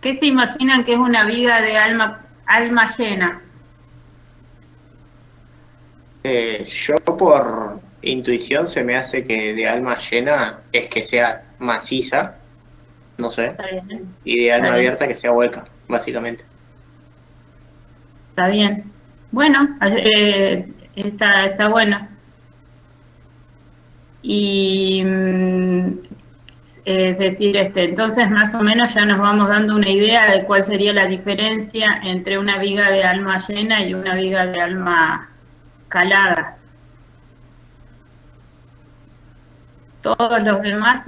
¿Qué se imaginan que es una viga de alma llena? Yo por intuición se me hace que de alma llena es que sea maciza, no sé, Está bien, y de está alma bien, abierta que sea hueca, básicamente. está bien. Bueno, está bueno. Y es decir, entonces más o menos ya nos vamos dando una idea de cuál sería la diferencia entre una viga de alma llena y una viga de alma calada. Todos los demás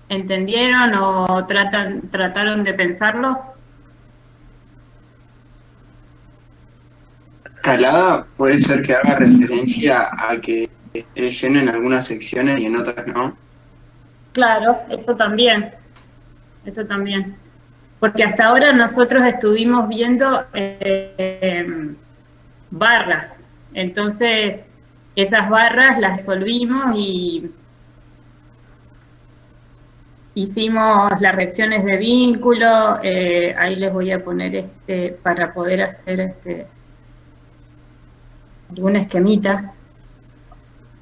entendieron o trataron de pensarlo. Calada puede ser que haga referencia a que es lleno en algunas secciones y en otras no. Claro, eso también, eso también. Porque hasta ahora nosotros estuvimos viendo barras. Entonces, esas barras las resolvimos y hicimos las reacciones de vínculo. Ahí les voy a poner para poder hacer algún esquemita.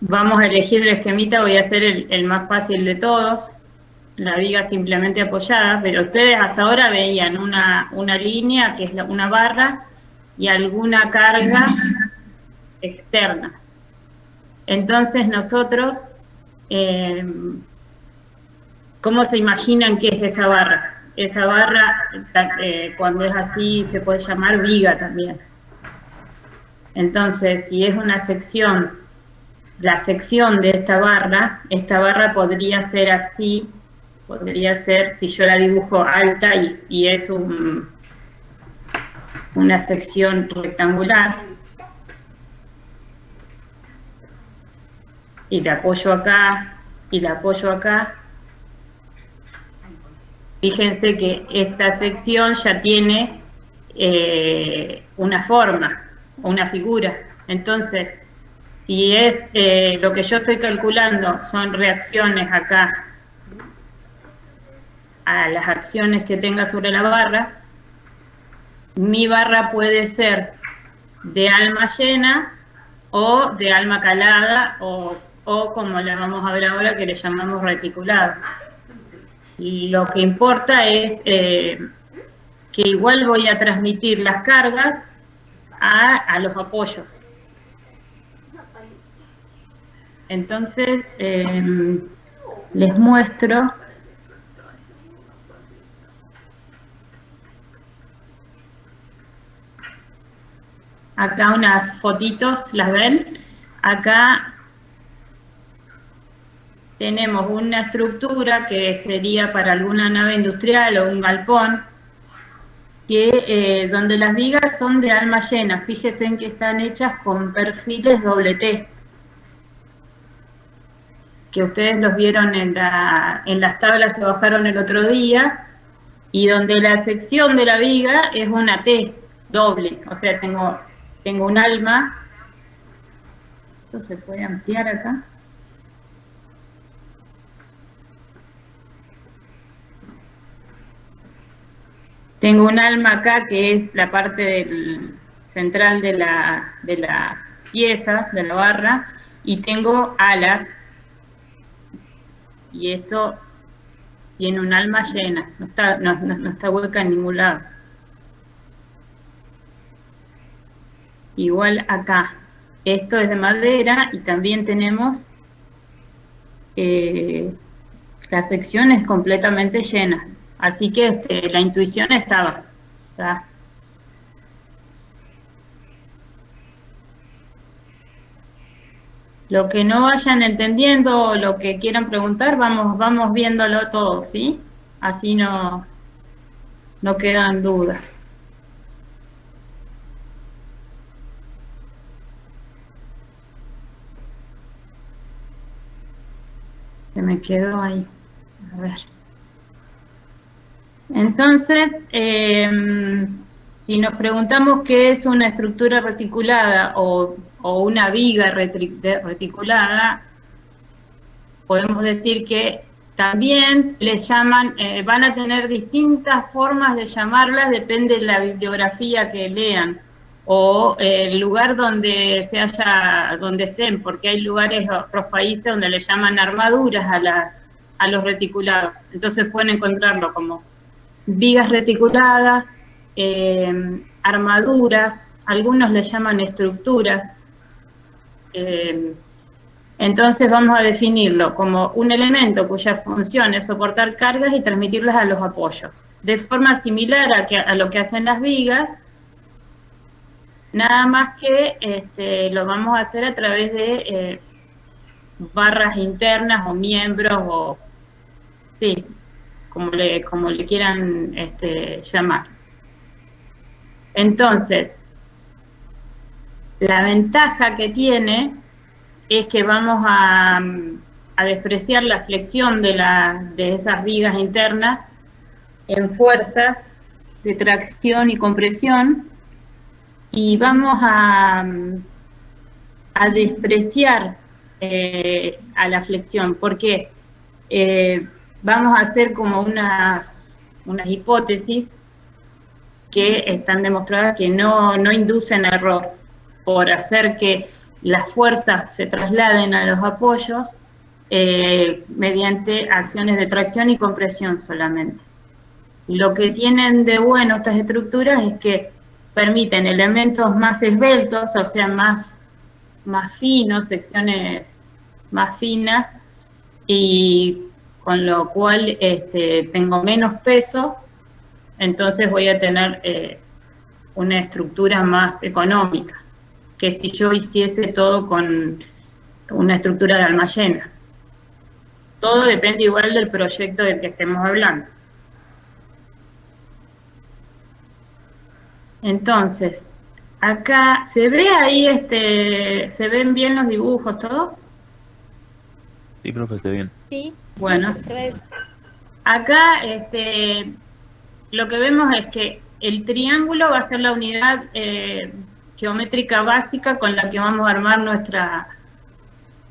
Vamos a elegir el esquemita, voy a hacer el más fácil de todos, la viga simplemente apoyada, pero ustedes hasta ahora veían una línea, que es una barra, y alguna carga externa. Entonces nosotros, ¿cómo se imaginan que es esa barra? Esa barra, cuando es así, se puede llamar viga también. Entonces, si es una sección, la sección de esta barra podría ser así, podría ser, si yo la dibujo alta y es una sección rectangular, y la apoyo acá, y la apoyo acá, fíjense que esta sección ya tiene una forma, una figura. Entonces, si es lo que yo estoy calculando son reacciones acá a las acciones que tenga sobre la barra, mi barra puede ser de alma llena o de alma calada o como la vamos a ver ahora que le llamamos reticulados. Lo que importa es que igual voy a transmitir las cargas a los apoyos. Entonces, les muestro. Acá unas fotitos, ¿las ven? Acá tenemos una estructura que sería para alguna nave industrial o un galpón, donde las vigas son de alma llena. Fíjense en que están hechas con perfiles doble T, que ustedes los vieron en las tablas que bajaron el otro día, y donde la sección de la viga es una T doble, o sea, tengo un alma. Esto se puede ampliar acá. Tengo un alma acá que es la parte central de la pieza, de la barra, y tengo alas, y esto tiene un alma llena, no está hueca en ningún lado. Igual acá, esto es de madera y también tenemos las secciones completamente llenas. Así que la intuición estaba. ¿Tá? Lo que no vayan entendiendo o lo que quieran preguntar, vamos viéndolo todo, ¿sí? Así no quedan dudas. Se me quedó ahí. A ver. Entonces, si nos preguntamos qué es una estructura reticulada o una viga reticulada, podemos decir que También les llaman, van a tener distintas formas de llamarlas, depende de la bibliografía que lean, o el lugar donde donde estén, porque hay lugares, otros países, donde le llaman armaduras a los reticulados. Entonces pueden encontrarlo como vigas reticuladas, armaduras, algunos le llaman estructuras. Entonces vamos a definirlo como un elemento cuya función es soportar cargas y transmitirlas a los apoyos. De forma similar a lo que hacen las vigas, nada más que lo vamos a hacer a través de barras internas o miembros, o sí, como le quieran llamar. Entonces, la ventaja que tiene es que vamos a despreciar la flexión de esas vigas internas en fuerzas de tracción y compresión, y vamos a despreciar a la flexión, porque vamos a hacer como unas hipótesis que están demostradas que no inducen error, por hacer que las fuerzas se trasladen a los apoyos mediante acciones de tracción y compresión solamente. Lo que tienen de bueno estas estructuras es que permiten elementos más esbeltos, o sea, más finos, secciones más finas, y con lo cual tengo menos peso, entonces voy a tener una estructura más económica que si yo hiciese todo con una estructura de alma llena. Todo depende igual del proyecto del que estemos hablando. Entonces, acá, ¿se ve ahí, se ven bien los dibujos, todo? Sí, profe, está bien. Sí. Bueno, sí, se ve. acá lo que vemos es que el triángulo va a ser la unidad geométrica básica con la que vamos a armar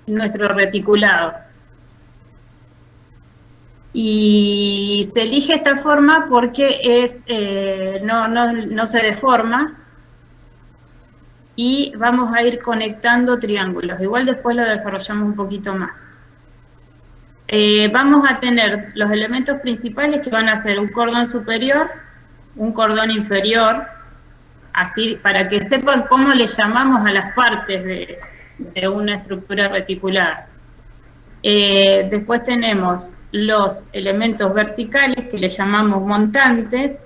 nuestro reticulado. Y se elige esta forma porque no se deforma, y vamos a ir conectando triángulos. Igual después lo desarrollamos un poquito más. Vamos a tener los elementos principales, que van a ser un cordón superior, un cordón inferior, así para que sepan cómo le llamamos a las partes de una estructura reticulada. Después tenemos los elementos verticales, que le llamamos montantes,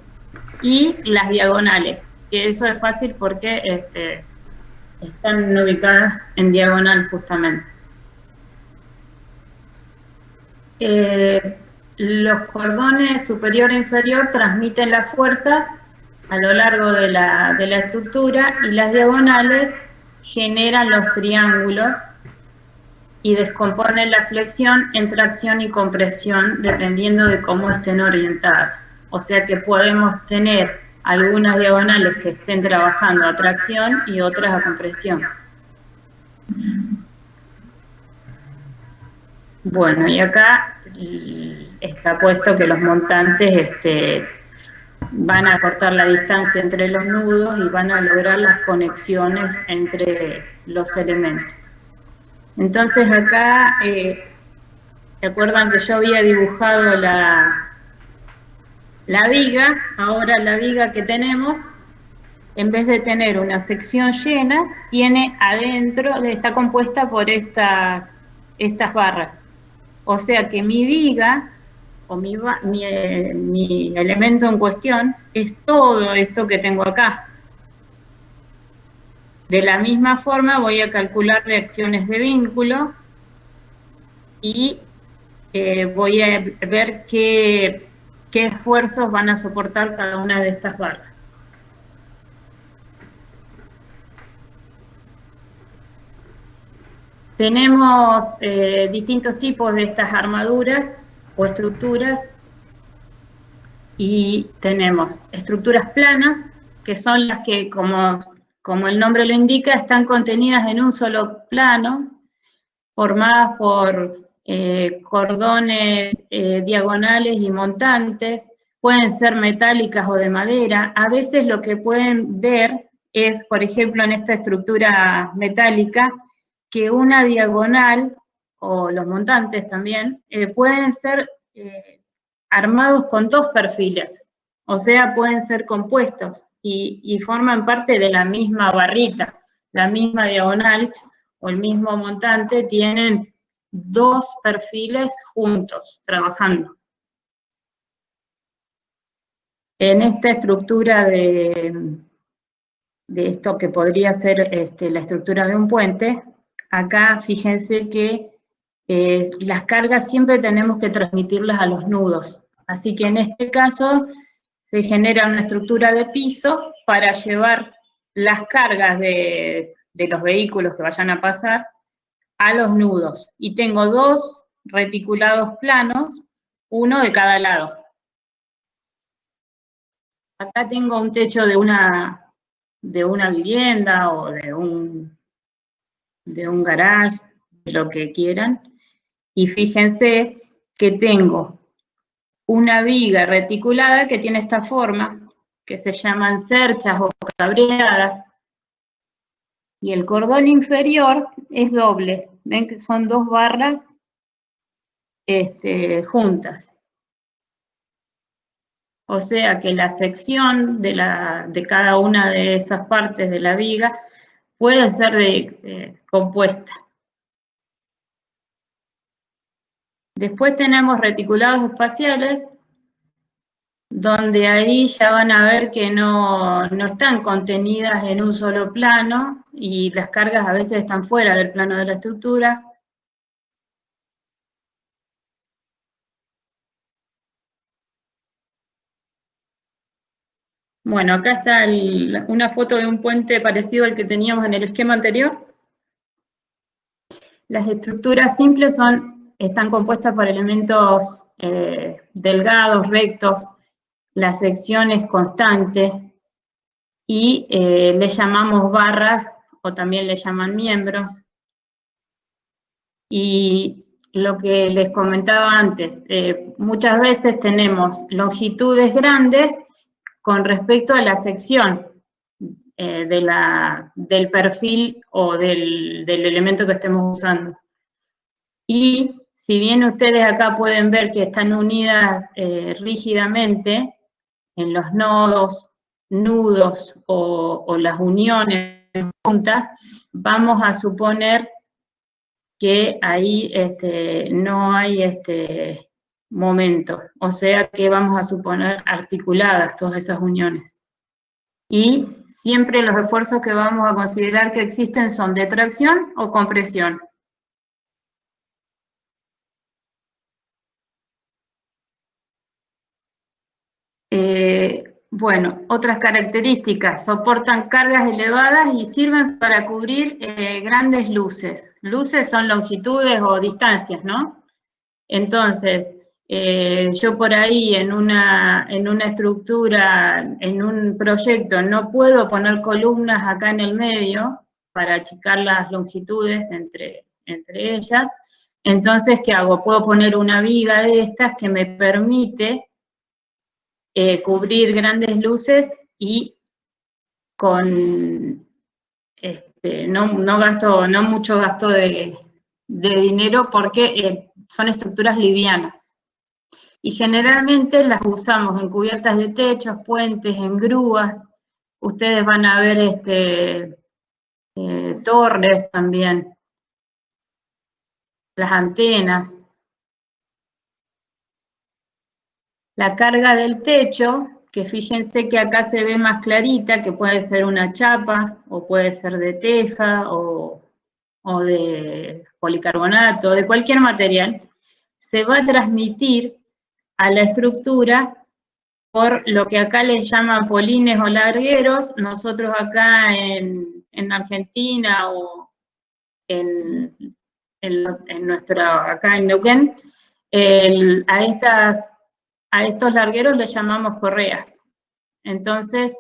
y las diagonales, que eso es fácil porque están ubicadas en diagonal justamente. Los cordones superior e inferior transmiten las fuerzas a lo largo de la estructura, y las diagonales generan los triángulos y descomponen la flexión en tracción y compresión dependiendo de cómo estén orientadas. O sea que podemos tener algunas diagonales que estén trabajando a tracción y otras a compresión. Bueno, y acá está puesto que los montantes van a cortar la distancia entre los nudos y van a lograr las conexiones entre los elementos. Entonces acá, ¿se acuerdan que yo había dibujado la viga? Ahora la viga que tenemos, en vez de tener una sección llena, tiene adentro, está compuesta por estas barras. O sea que mi viga, o mi elemento en cuestión, es todo esto que tengo acá. De la misma forma voy a calcular reacciones de vínculo y voy a ver qué esfuerzos van a soportar cada una de estas barras. Tenemos distintos tipos de estas armaduras o estructuras, y tenemos estructuras planas, que son las que, como el nombre lo indica, están contenidas en un solo plano, formadas por cordones diagonales y montantes, pueden ser metálicas o de madera. A veces lo que pueden ver es, por ejemplo, en esta estructura metálica, que una diagonal, o los montantes también, pueden ser armados con dos perfiles, o sea, pueden ser compuestos y forman parte de la misma barrita, la misma diagonal o el mismo montante, tienen dos perfiles juntos, trabajando. En esta estructura de esto que podría ser la estructura de un puente, acá fíjense que las cargas siempre tenemos que transmitirlas a los nudos. Así que en este caso se genera una estructura de piso para llevar las cargas de los vehículos que vayan a pasar a los nudos. Y tengo dos reticulados planos, uno de cada lado. Acá tengo un techo de una vivienda o de un garage, de lo que quieran, y fíjense que tengo una viga reticulada que tiene esta forma, que se llaman cerchas o cabreadas, y el cordón inferior es doble, ven que son dos barras juntas. O sea que la sección de cada una de esas partes de la viga puede ser compuesta. Después tenemos reticulados espaciales, donde ahí ya van a ver que no están contenidas en un solo plano, y las cargas a veces están fuera del plano de la estructura. Bueno, acá está una foto de un puente parecido al que teníamos en el esquema anterior. Las estructuras simples están compuestas por elementos delgados, rectos, la sección es constante, y le llamamos barras, o también le llaman miembros. Y lo que les comentaba antes, muchas veces tenemos longitudes grandes con respecto a la sección del perfil o del elemento que estemos usando. Y si bien ustedes acá pueden ver que están unidas rígidamente en los nodos, nudos o las uniones juntas, vamos a suponer que ahí no hay momento, o sea que vamos a suponer articuladas todas esas uniones. Y siempre los esfuerzos que vamos a considerar que existen son de tracción o compresión. Bueno, otras características: soportan cargas elevadas y sirven para cubrir grandes luces. Luces son longitudes o distancias, ¿no? Entonces, yo por ahí en una estructura, en un proyecto, no puedo poner columnas acá en el medio para achicar las longitudes entre ellas. Entonces, ¿qué hago? Puedo poner una viga de estas que me permite cubrir grandes luces y con no mucho gasto de dinero, porque son estructuras livianas. Y generalmente las usamos en cubiertas de techos, puentes, en grúas. Ustedes van a ver torres también, las antenas. La carga del techo, que fíjense que acá se ve más clarita, que puede ser una chapa, o puede ser de teja, o de policarbonato, de cualquier material, se va a transmitir a la estructura por lo que acá les llaman polines o largueros. Nosotros acá en Argentina o acá en Neuquén, a estos largueros les llamamos correas. Entonces,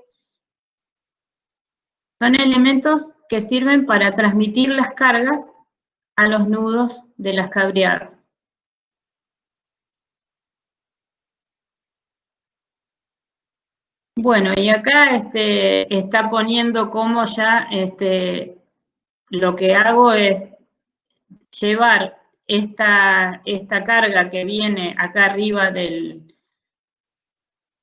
son elementos que sirven para transmitir las cargas a los nudos de las cabreadas. Bueno, y acá está poniendo cómo ya lo que hago es llevar esta carga que viene acá arriba del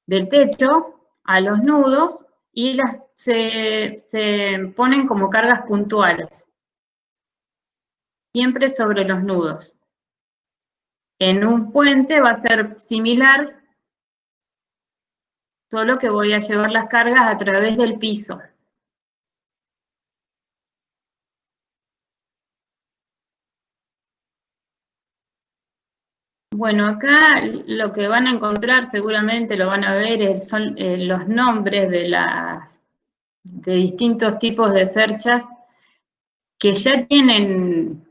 techo a los nudos y se ponen como cargas puntuales, siempre sobre los nudos. En un puente va a ser similar, solo que voy a llevar las cargas a través del piso. Bueno, acá lo que van a encontrar, seguramente lo van a ver, son los nombres de distintos tipos de cerchas que ya tienen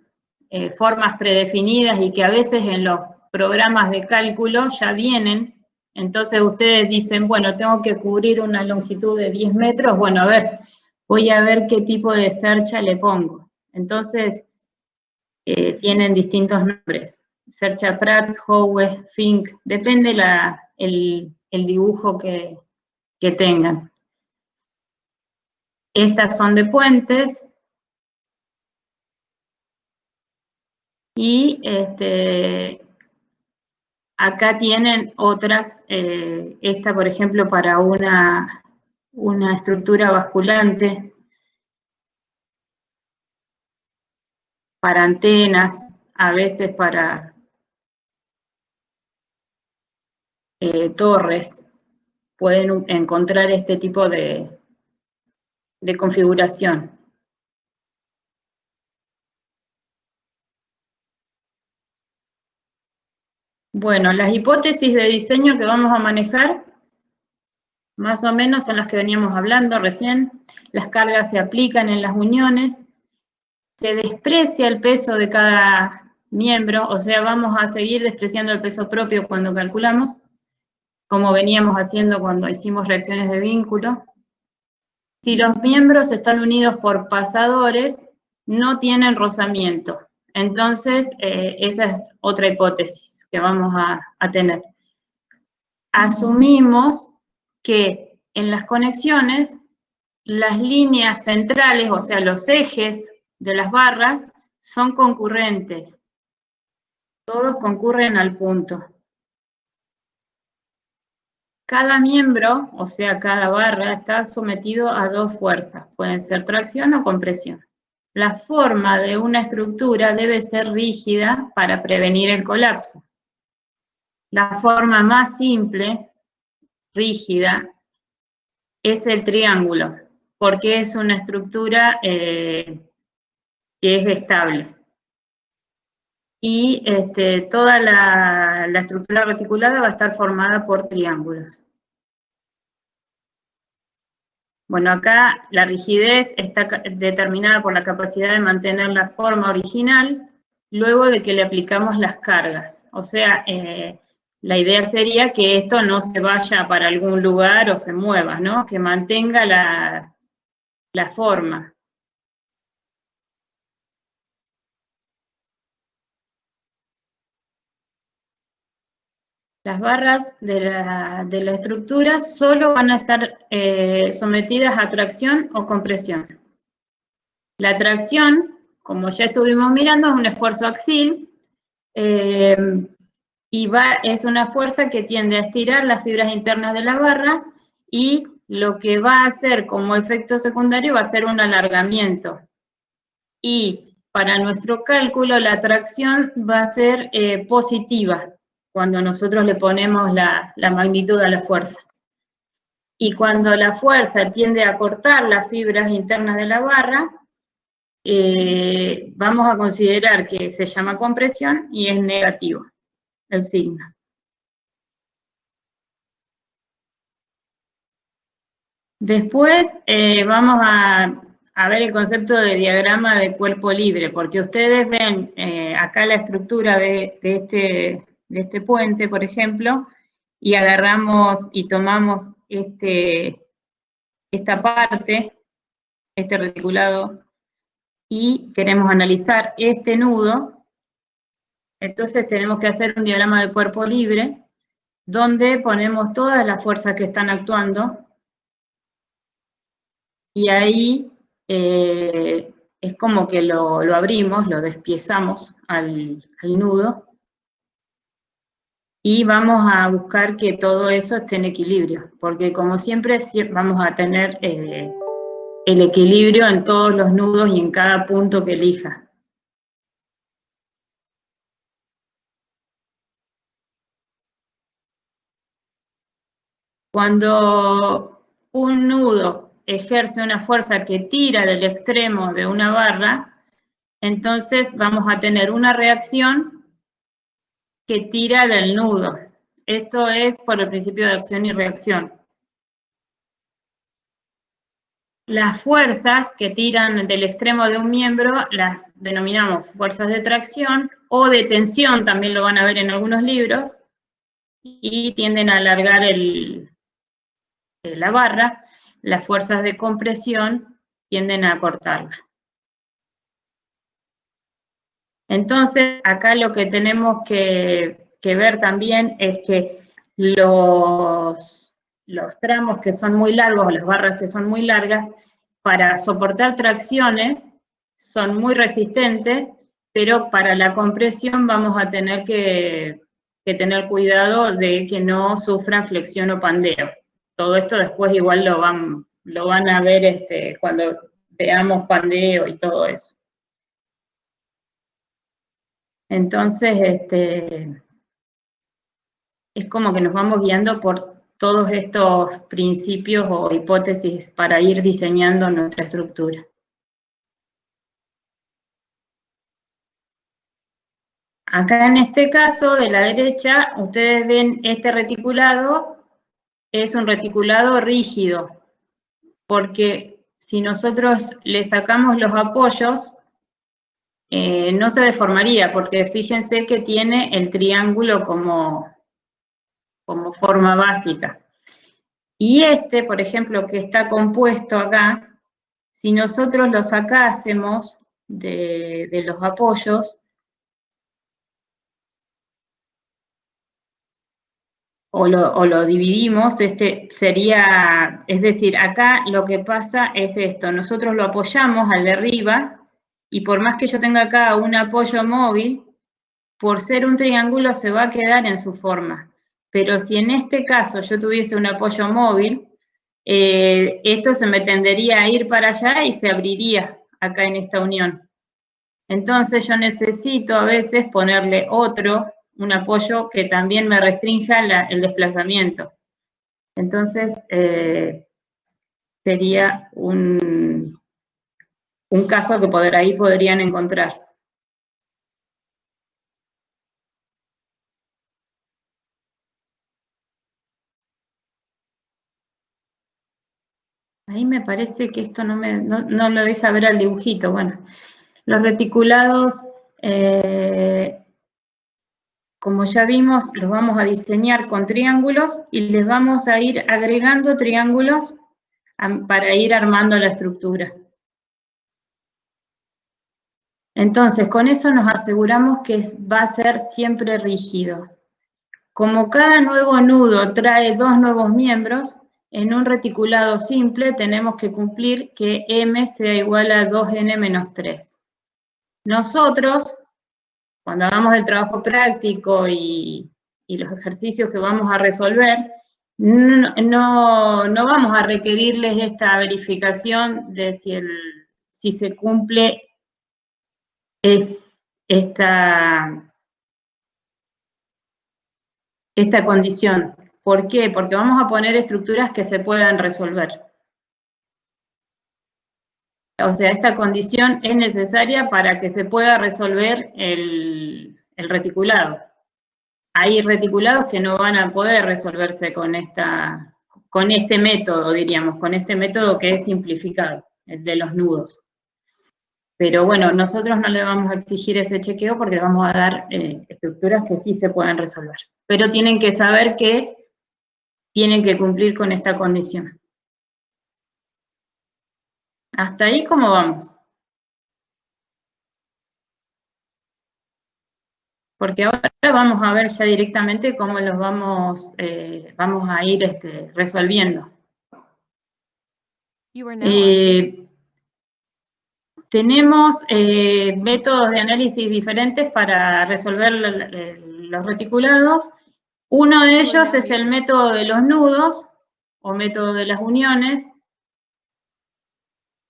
formas predefinidas y que a veces en los programas de cálculo ya vienen. Entonces ustedes dicen, bueno, tengo que cubrir una longitud de 10 metros, bueno, a ver, voy a ver qué tipo de cercha le pongo. Entonces, tienen distintos nombres. Cercha Pratt, Howe, Fink, depende el dibujo que tengan. Estas son de puentes. Y acá tienen otras, esta por ejemplo para una estructura basculante, para antenas, a veces para torres, pueden encontrar este tipo de configuración. Bueno, las hipótesis de diseño que vamos a manejar, más o menos son las que veníamos hablando recién. Las cargas se aplican en las uniones, se desprecia el peso de cada miembro, o sea, vamos a seguir despreciando el peso propio cuando calculamos, como veníamos haciendo cuando hicimos reacciones de vínculo. Si los miembros están unidos por pasadores, no tienen rozamiento. Entonces, esa es otra hipótesis que vamos a tener. Asumimos que en las conexiones, las líneas centrales, o sea, los ejes de las barras, son concurrentes. Todos concurren al punto. Cada miembro, o sea, cada barra, está sometido a dos fuerzas. Pueden ser tracción o compresión. La forma de una estructura debe ser rígida para prevenir el colapso. La forma más simple, rígida, es el triángulo, porque es una estructura que es estable. Y toda la estructura reticulada va a estar formada por triángulos. Bueno, acá la rigidez está determinada por la capacidad de mantener la forma original luego de que le aplicamos las cargas. O sea, la idea sería que esto no se vaya para algún lugar o se mueva, ¿no? Que mantenga la forma. Las barras de la estructura solo van a estar sometidas a tracción o compresión. La tracción, como ya estuvimos mirando, es un esfuerzo axial y es una fuerza que tiende a estirar las fibras internas de la barra y lo que va a hacer como efecto secundario va a ser un alargamiento. Y para nuestro cálculo la tracción va a ser positiva cuando nosotros le ponemos la magnitud a la fuerza. Y cuando la fuerza tiende a cortar las fibras internas de la barra, vamos a considerar que se llama compresión y es negativo el signo. Después vamos a ver el concepto de diagrama de cuerpo libre, porque ustedes ven acá la estructura de este puente, por ejemplo, y agarramos y tomamos esta parte, este reticulado, y queremos analizar este nudo. Entonces tenemos que hacer un diagrama de cuerpo libre, donde ponemos todas las fuerzas que están actuando, y ahí es como que lo abrimos, lo despiezamos al nudo, y vamos a buscar que todo eso esté en equilibrio, porque como siempre vamos a tener el equilibrio en todos los nudos y en cada punto que elija. Cuando un nudo ejerce una fuerza que tira del extremo de una barra, entonces vamos a tener una reacción que tira del nudo. Esto es por el principio de acción y reacción. Las fuerzas que tiran del extremo de un miembro las denominamos fuerzas de tracción o de tensión, también lo van a ver en algunos libros, y tienden a alargar la barra. Las fuerzas de compresión tienden a cortarla. Entonces, acá lo que tenemos que ver también es que los tramos que son muy largos, o las barras que son muy largas, para soportar tracciones son muy resistentes, pero para la compresión vamos a tener que tener cuidado de que no sufran flexión o pandeo. Todo esto después igual lo van a ver cuando veamos pandeo y todo eso. Entonces, es como que nos vamos guiando por todos estos principios o hipótesis para ir diseñando nuestra estructura. Acá en este caso, de la derecha, ustedes ven este reticulado, es un reticulado rígido, porque si nosotros le sacamos los apoyos, no se deformaría, porque fíjense que tiene el triángulo como forma básica. Y por ejemplo, que está compuesto acá, si nosotros lo sacásemos de los apoyos, o lo dividimos, sería, es decir, acá lo que pasa es esto, nosotros lo apoyamos al de arriba, y por más que yo tenga acá un apoyo móvil, por ser un triángulo se va a quedar en su forma. Pero si en este caso yo tuviese un apoyo móvil, esto se me tendería a ir para allá y se abriría acá en esta unión. Entonces yo necesito a veces ponerle un apoyo que también me restrinja el desplazamiento. Entonces sería un caso que ahí podrían encontrar. Ahí me parece que esto no lo deja ver al dibujito. Bueno, los reticulados, como ya vimos, los vamos a diseñar con triángulos y les vamos a ir agregando triángulos para ir armando la estructura. Entonces, con eso nos aseguramos que va a ser siempre rígido. Como cada nuevo nudo trae dos nuevos miembros, en un reticulado simple tenemos que cumplir que M sea igual a 2N menos 3. Nosotros, cuando hagamos el trabajo práctico y los ejercicios que vamos a resolver, no vamos a requerirles esta verificación de si se cumple esta condición. ¿Por qué? Porque vamos a poner estructuras que se puedan resolver. O sea, esta condición es necesaria para que se pueda resolver el reticulado. Hay reticulados que no van a poder resolverse con este método, diríamos, con este método que es simplificado, el de los nudos. Pero bueno, nosotros no le vamos a exigir ese chequeo porque le vamos a dar estructuras que sí se pueden resolver. Pero tienen que saber que tienen que cumplir con esta condición. ¿Hasta ahí cómo vamos? Porque ahora vamos a ver ya directamente cómo los vamos a ir resolviendo. Tenemos métodos de análisis diferentes para resolver los reticulados. Uno de ellos es el método de los nudos o método de las uniones.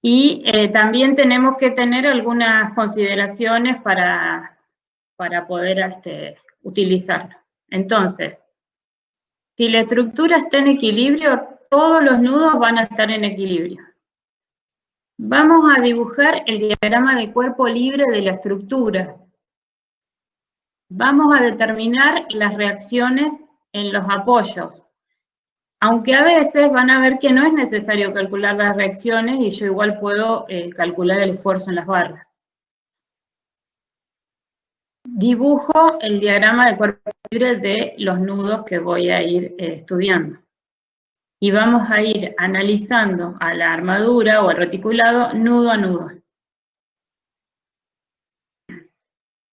Y también tenemos que tener algunas consideraciones para poder utilizarlo. Entonces, si la estructura está en equilibrio, todos los nudos van a estar en equilibrio. Vamos a dibujar el diagrama de cuerpo libre de la estructura. Vamos a determinar las reacciones en los apoyos. Aunque a veces van a ver que no es necesario calcular las reacciones y yo igual puedo calcular el esfuerzo en las barras. Dibujo el diagrama de cuerpo libre de los nudos que voy a ir estudiando. Y vamos a ir analizando a la armadura o al reticulado nudo a nudo.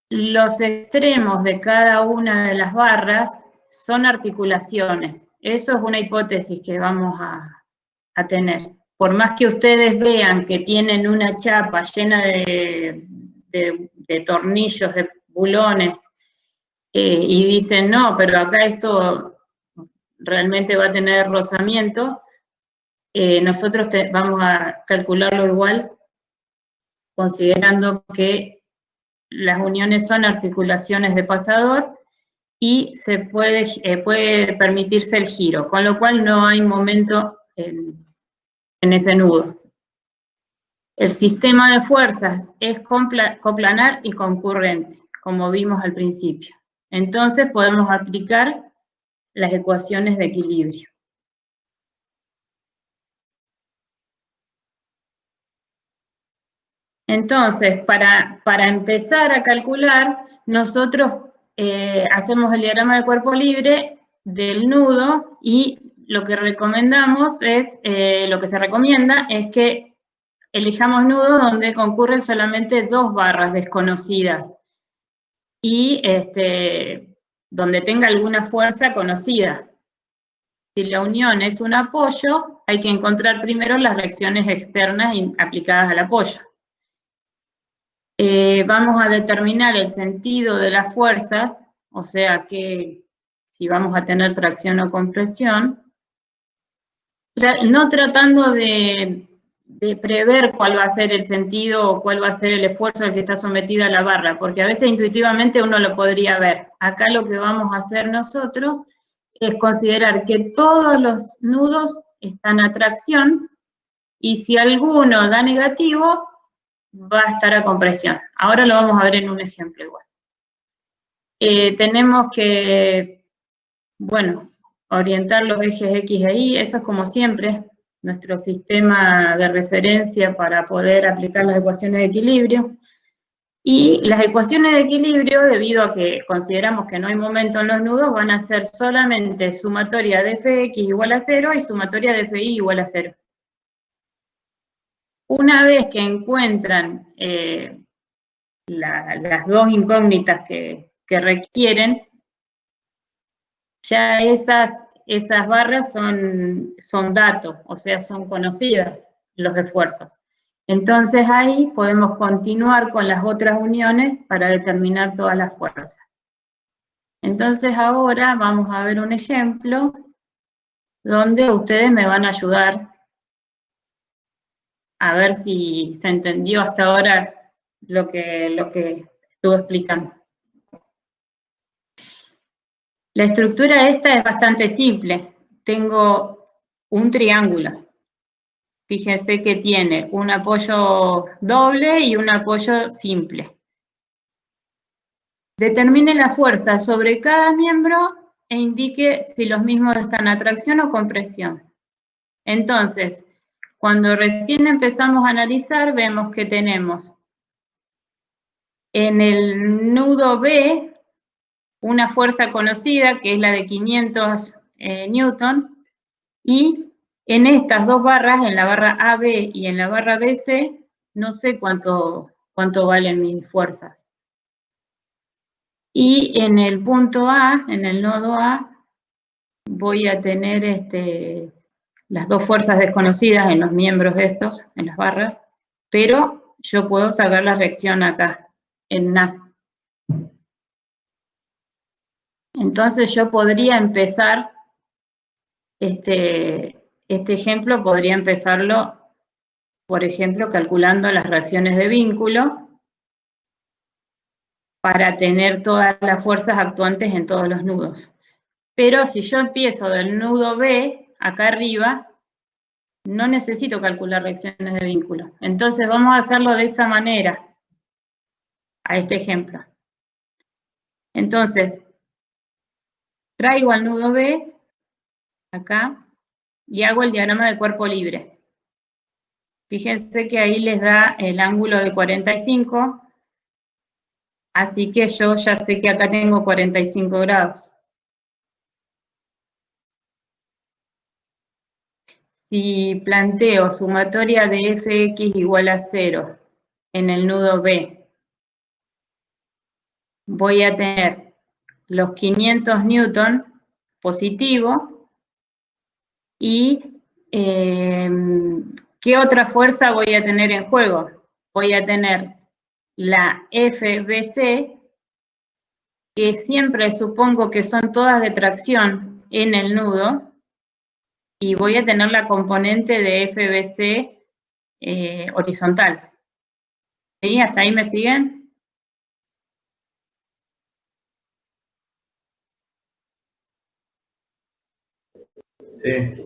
Los extremos de cada una de las barras son articulaciones. Eso es una hipótesis que vamos a tener. Por más que ustedes vean que tienen una chapa llena de tornillos, de bulones, y dicen, no, pero acá esto realmente va a tener rozamiento, nosotros vamos a calcularlo igual, considerando que las uniones son articulaciones de pasador y se puede permitirse el giro, con lo cual no hay momento en ese nudo. El sistema de fuerzas es coplanar y concurrente, como vimos al principio. Entonces podemos aplicar las ecuaciones de equilibrio. Entonces, para empezar a calcular, nosotros hacemos el diagrama de cuerpo libre del nudo y lo que recomendamos es, lo que se recomienda es que elijamos nudos donde concurren solamente 2 barras desconocidas y donde tenga alguna fuerza conocida. Si la unión es un apoyo, hay que encontrar primero las reacciones externas aplicadas al apoyo. Vamos a determinar el sentido de las fuerzas, o sea que si vamos a tener tracción o compresión, no tratando de prever cuál va a ser el sentido o cuál va a ser el esfuerzo al que está sometida la barra, porque a veces intuitivamente uno lo podría ver. Acá lo que vamos a hacer nosotros es considerar que todos los nudos están a tracción y si alguno da negativo, va a estar a compresión. Ahora lo vamos a ver en un ejemplo igual. Tenemos que, bueno, orientar los ejes X e Y, eso es como siempre, nuestro sistema de referencia para poder aplicar las ecuaciones de equilibrio. Y las ecuaciones de equilibrio, debido a que consideramos que no hay momento en los nudos, van a ser solamente sumatoria de Fx igual a 0 y sumatoria de Fi igual a 0. Una vez que encuentran las dos incógnitas que requieren, ya esas barras son datos, o sea, son conocidas los esfuerzos. Entonces ahí podemos continuar con las otras uniones para determinar todas las fuerzas. Entonces ahora vamos a ver un ejemplo donde ustedes me van a ayudar a ver si se entendió hasta ahora lo que estuve explicando. La estructura esta es bastante simple. Tengo un triángulo. Fíjense que tiene un apoyo doble y un apoyo simple. Determine la fuerza sobre cada miembro e indique si los mismos están a tracción o compresión. Entonces, cuando recién empezamos a analizar, vemos que tenemos en el nudo B una fuerza conocida, que es la de 500 newton, y en estas dos barras, en la barra AB y en la barra BC, no sé cuánto valen mis fuerzas. Y en el punto A, en el nodo A, voy a tener las dos fuerzas desconocidas en los miembros estos, en las barras, pero yo puedo sacar la reacción acá, en NA. Entonces yo podría empezar, este ejemplo podría empezarlo, por ejemplo, calculando las reacciones de vínculo para tener todas las fuerzas actuantes en todos los nudos. Pero si yo empiezo del nudo B, acá arriba, no necesito calcular reacciones de vínculo. Entonces vamos a hacerlo de esa manera, a este ejemplo. Entonces, traigo al nudo B, acá, y hago el diagrama de cuerpo libre. Fíjense que ahí les da el ángulo de 45, así que yo ya sé que acá tengo 45 grados. Si planteo sumatoria de Fx igual a 0 en el nudo B, voy a tener los 500 newton positivo y ¿qué otra fuerza voy a tener en juego? Voy a tener la FBC, que siempre supongo que son todas de tracción en el nudo, y voy a tener la componente de FBC horizontal. ¿Sí? ¿Hasta ahí me siguen? Sí.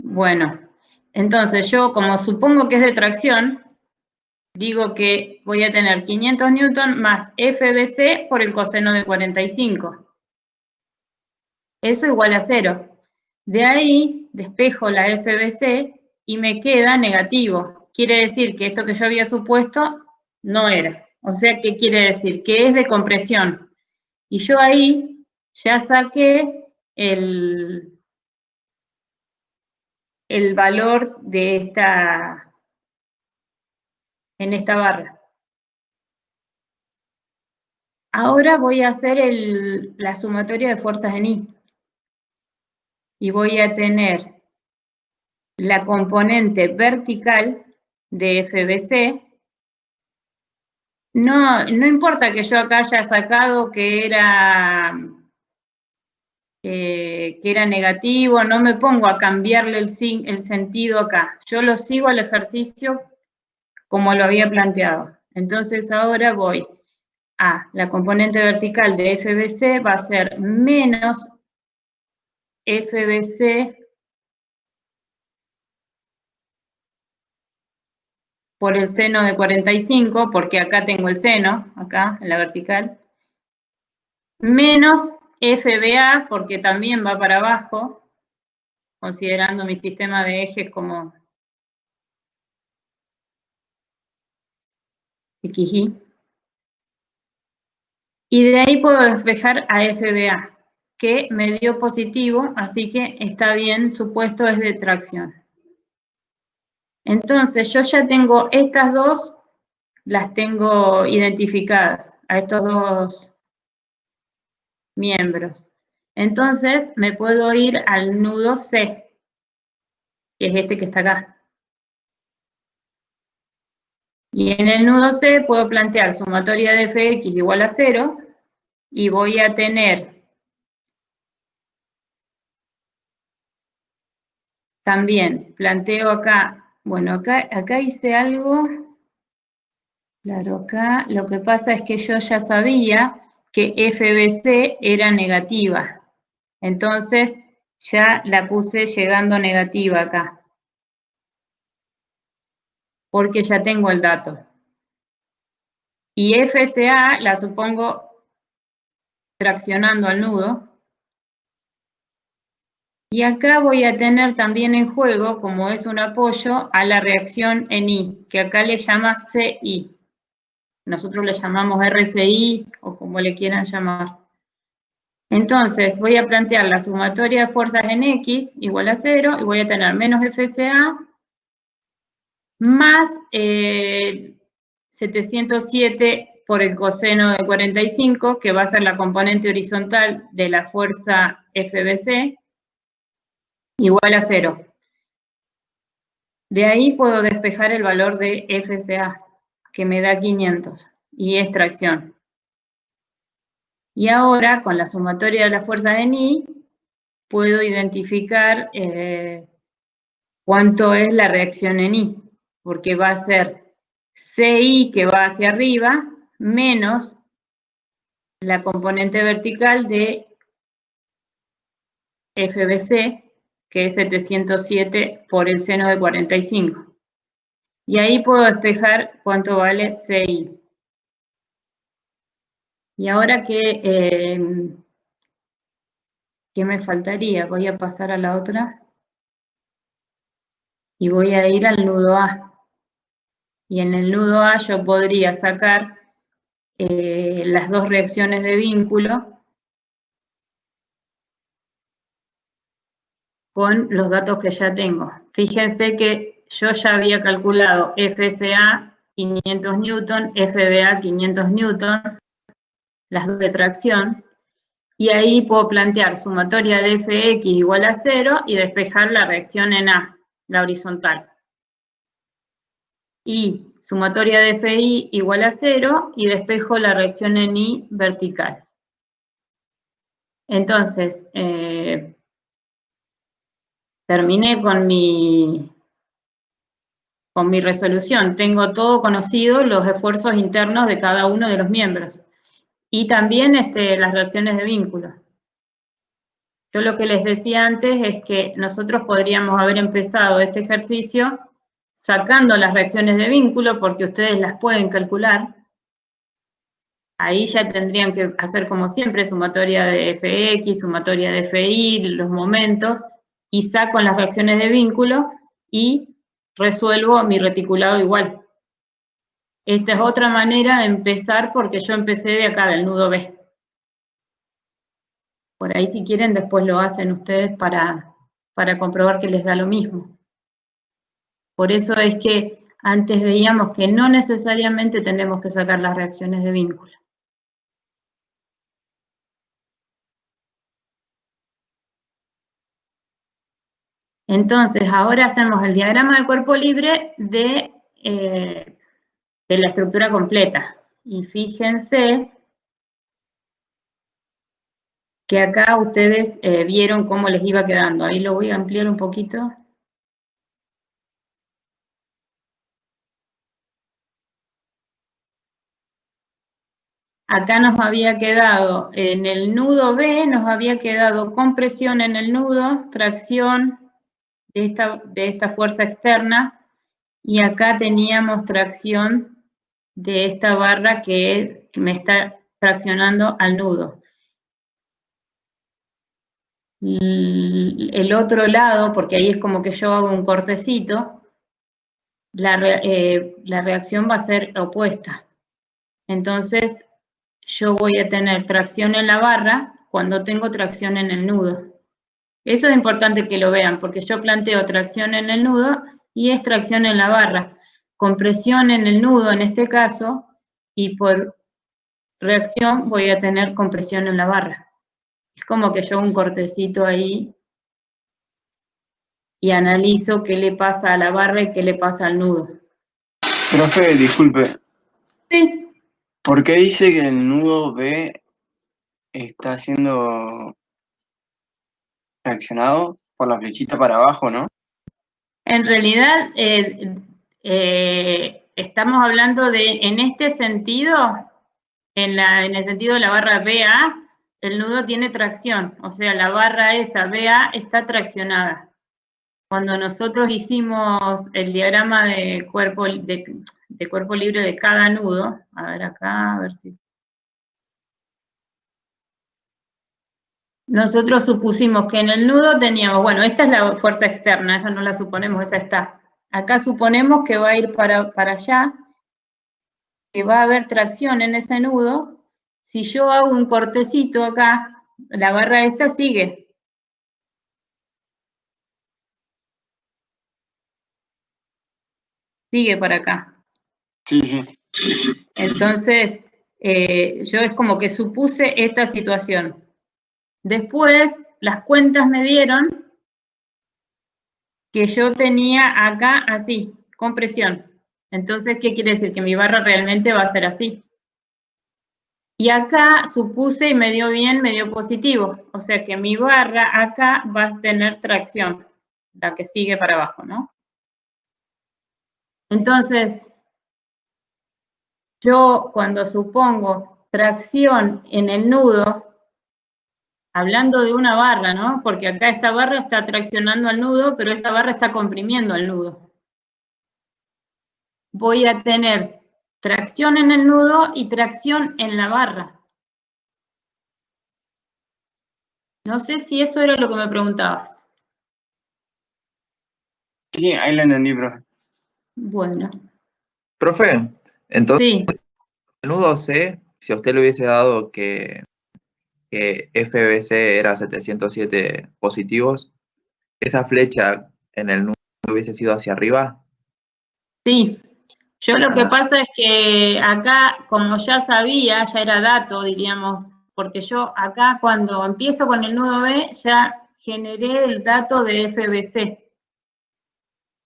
Bueno, entonces yo, como supongo que es de tracción, digo que voy a tener 500 newton más FBC por el coseno de 45. Eso igual a 0. De ahí despejo la FBC y me queda negativo. Quiere decir que esto que yo había supuesto no era. O sea, ¿qué quiere decir? Que es de compresión. Y yo ahí ya saqué el valor de en esta barra. Ahora voy a hacer la sumatoria de fuerzas en I. Y voy a tener la componente vertical de FBC. No importa que yo acá haya sacado que era negativo, no me pongo a cambiarle el sentido acá. Yo lo sigo al ejercicio como lo había planteado. Entonces ahora voy a la componente vertical de FBC, va a ser menos FBC por el seno de 45, porque acá tengo el seno, acá en la vertical, menos FBA, porque también va para abajo, considerando mi sistema de ejes como XY. Y de ahí puedo despejar a FBA, que me dio positivo, así que está bien, supuesto es de tracción. Entonces yo ya tengo estas dos, las tengo identificadas, a estos dos miembros. Entonces me puedo ir al nudo C, que es este que está acá. Y en el nudo C puedo plantear sumatoria de Fx igual a 0, y voy a tener también, planteo acá, bueno, acá hice algo, claro, acá lo que pasa es que yo ya sabía que FBC era negativa, entonces ya la puse llegando negativa acá, porque ya tengo el dato. Y FCA la supongo traccionando al nudo. Y acá voy a tener también en juego, como es un apoyo, a la reacción en I, que acá le llama CI. Nosotros le llamamos RCI o como le quieran llamar. Entonces voy a plantear la sumatoria de fuerzas en X igual a 0 y voy a tener menos FCA más 707 por el coseno de 45, que va a ser la componente horizontal de la fuerza FBC, igual a 0. De ahí puedo despejar el valor de FCA, que me da 500, y es tracción. Y ahora, con la sumatoria de las fuerzas en I, puedo identificar cuánto es la reacción en I, porque va a ser CI, que va hacia arriba, menos la componente vertical de FBC, que es 707 por el seno de 45. Y ahí puedo despejar cuánto vale CI. Y ahora, ¿qué me faltaría? Voy a pasar a la otra. Y voy a ir al nudo A. Y en el nudo A yo podría sacar las dos reacciones de vínculo con los datos que ya tengo. Fíjense que yo ya había calculado FSA 500 newton, FBA 500 newton, las dos de tracción, y ahí puedo plantear sumatoria de Fx igual a 0 y despejar la reacción en A, la horizontal. Y sumatoria de Fi igual a 0 y despejo la reacción en I vertical. Entonces, terminé con mi resolución. Tengo todo conocido, los esfuerzos internos de cada uno de los miembros. Y también las reacciones de vínculo. Yo lo que les decía antes es que nosotros podríamos haber empezado este ejercicio sacando las reacciones de vínculo, porque ustedes las pueden calcular. Ahí ya tendrían que hacer, como siempre, sumatoria de Fx, sumatoria de Fi, los momentos, y saco las reacciones de vínculo y resuelvo mi reticulado igual. Esta es otra manera de empezar, porque yo empecé de acá, del nudo B. Por ahí, si quieren, después lo hacen ustedes para comprobar que les da lo mismo. Por eso es que antes veíamos que no necesariamente tenemos que sacar las reacciones de vínculo. Entonces, ahora hacemos el diagrama de cuerpo libre de la estructura completa. Y fíjense que acá ustedes vieron cómo les iba quedando. Ahí lo voy a ampliar un poquito. Acá nos había quedado, en el nudo B, nos había quedado compresión en el nudo, tracción de esta fuerza externa, y acá teníamos tracción de esta barra que me está traccionando al nudo. El otro lado, porque ahí es como que yo hago un cortecito, la reacción va a ser opuesta. Entonces, yo voy a tener tracción en la barra cuando tengo tracción en el nudo. Eso es importante que lo vean, porque yo planteo tracción en el nudo y es tracción en la barra. Compresión en el nudo en este caso, y por reacción voy a tener compresión en la barra. Es como que yo hago un cortecito ahí y analizo qué le pasa a la barra y qué le pasa al nudo. Profe, disculpe. Sí. ¿Por qué dice que el nudo B está siendo reaccionado por la flechita para abajo, no? En realidad, estamos hablando de, en este sentido, en el sentido de la barra BA, el nudo tiene tracción, o sea, la barra esa BA está traccionada. Cuando nosotros hicimos el diagrama de cuerpo libre de cada nudo, a ver acá, a ver si... Nosotros supusimos que en el nudo teníamos, bueno, esta es la fuerza externa, esa no la suponemos, esa está. Acá suponemos que va a ir para allá, que va a haber tracción en ese nudo. Si yo hago un cortecito acá, la barra esta sigue. Sigue para acá. Sí, sí. Entonces, yo es como que supuse esta situación. Después, las cuentas me dieron que yo tenía acá así, con presión. Entonces, ¿qué quiere decir? Que mi barra realmente va a ser así. Y acá supuse y me dio bien, me dio positivo. O sea que mi barra acá va a tener tracción, la que sigue para abajo, ¿no? Entonces, yo cuando supongo tracción en el nudo, hablando de una barra, ¿no? Porque acá esta barra está traccionando al nudo, pero esta barra está comprimiendo al nudo. Voy a tener tracción en el nudo y tracción en la barra. No sé si eso era lo que me preguntabas. Sí, ahí lo entendí, profe. Bueno, Profe, entonces, sí, el nudo C, si a usted le hubiese dado que FBC era 707 positivos, esa flecha en el nudo hubiese sido hacia arriba. sí. Yo lo que Ah, pasa es que acá, como ya sabía, ya era dato, diríamos, porque yo acá cuando empiezo con el nudo B, ya generé el dato de FBC.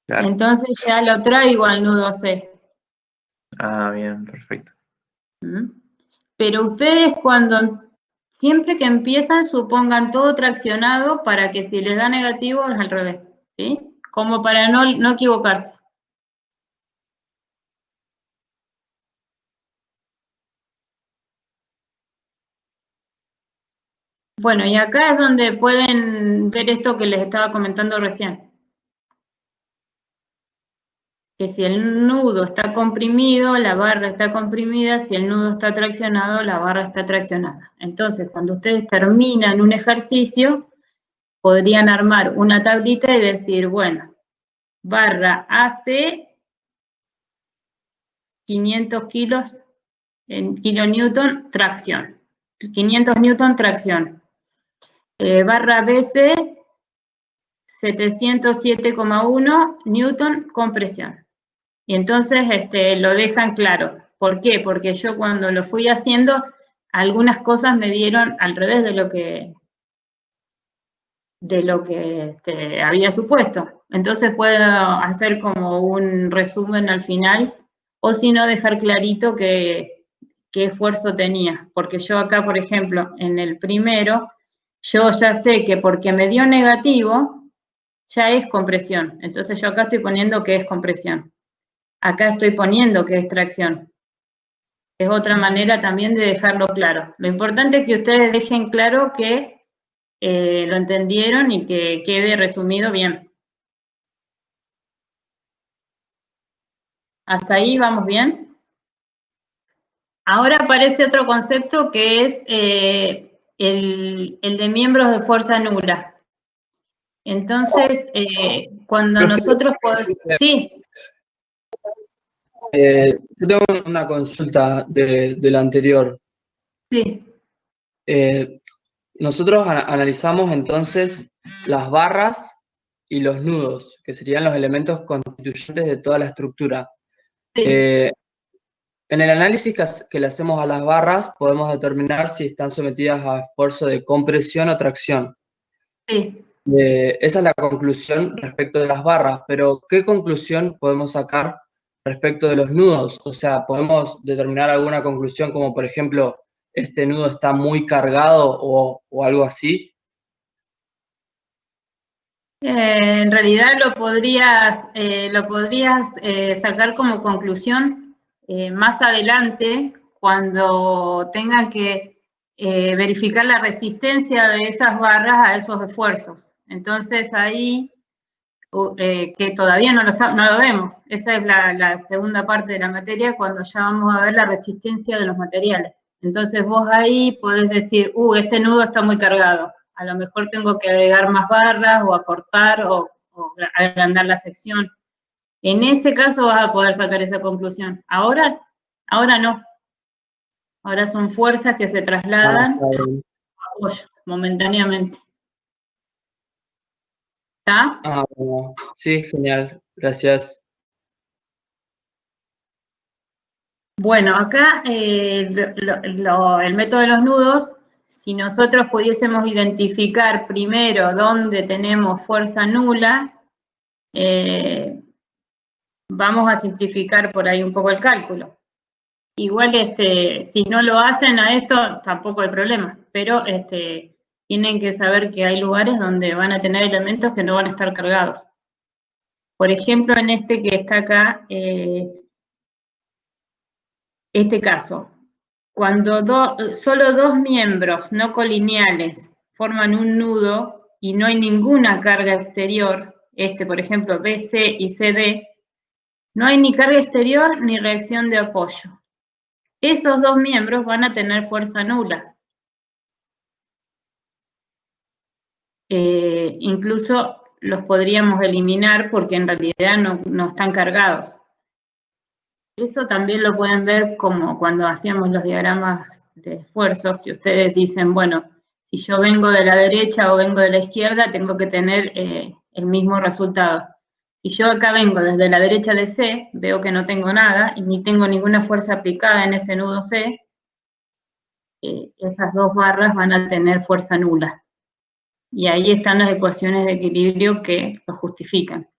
claro. Entonces ya lo traigo al nudo C. Ah, bien, perfecto. ¿Mm? Pero ustedes siempre que empiezan, supongan todo traccionado para que si les da negativo es al revés, ¿sí? Como para no equivocarse. Bueno, y acá es donde pueden ver esto que les estaba comentando recién. Que si el nudo está comprimido, la barra está comprimida, si el nudo está traccionado, la barra está traccionada. Entonces, cuando ustedes terminan un ejercicio, podrían armar una tablita y decir, bueno, barra AC 500 kilos en kilonewton, tracción. 500 newton, tracción. Barra BC 707,1 newton, compresión. Y entonces lo dejan claro. ¿Por qué? Porque yo cuando lo fui haciendo, algunas cosas me dieron al revés de lo que había supuesto. Entonces puedo hacer como un resumen al final, o si no, dejar clarito qué esfuerzo tenía. Porque yo acá, por ejemplo, en el primero, yo ya sé que porque me dio negativo, ya es compresión. Entonces yo acá estoy poniendo que es compresión. Acá estoy poniendo que es tracción. Es otra manera también de dejarlo claro. Lo importante es que ustedes dejen claro que lo entendieron y que quede resumido bien. ¿Hasta ahí vamos bien? Ahora aparece otro concepto que es el de miembros de fuerza nula. Entonces, cuando Profe, nosotros podemos... Sí, yo tengo una consulta de la anterior. sí, Eh, nosotros analizamos entonces las barras y los nudos, que serían los elementos constituyentes de toda la estructura. sí, En el análisis que le hacemos a las barras, podemos determinar si están sometidas a esfuerzo de compresión o tracción. sí. Esa es la conclusión respecto de las barras, pero ¿qué conclusión podemos sacar respecto de los nudos? O sea, ¿podemos determinar alguna conclusión como, por ejemplo, este nudo está muy cargado o algo así? En realidad lo podrías sacar como conclusión más adelante cuando tengan que verificar la resistencia de esas barras a esos esfuerzos. Entonces ahí, que todavía no lo vemos, esa es la segunda parte de la materia cuando ya vamos a ver la resistencia de los materiales. Entonces vos ahí podés decir, este nudo está muy cargado, a lo mejor tengo que agregar más barras o acortar o agrandar la sección. En ese caso vas a poder sacar esa conclusión. Ahora no. Ahora son fuerzas que se trasladan Está bien. a apoyo momentáneamente. ¿Está? Bueno. Sí, genial. Gracias. Bueno, acá el método de los nudos, si nosotros pudiésemos identificar primero dónde tenemos fuerza nula, vamos a simplificar por ahí un poco el cálculo. Igual, si no lo hacen a esto, tampoco hay problema, pero tienen que saber que hay lugares donde van a tener elementos que no van a estar cargados. Por ejemplo, en este que está acá, este caso, cuando solo dos miembros no colineales forman un nudo y no hay ninguna carga exterior, por ejemplo, BC y CD, no hay ni carga exterior ni reacción de apoyo. Esos dos miembros van a tener fuerza nula. Incluso los podríamos eliminar porque en realidad no están cargados. Eso también lo pueden ver como cuando hacíamos los diagramas de esfuerzos, que ustedes dicen, bueno, si yo vengo de la derecha o vengo de la izquierda, tengo que tener el mismo resultado. Si yo acá vengo desde la derecha de C, veo que no tengo nada y ni tengo ninguna fuerza aplicada en ese nudo C, esas dos barras van a tener fuerza nula. Y ahí están las ecuaciones de equilibrio que lo justifican.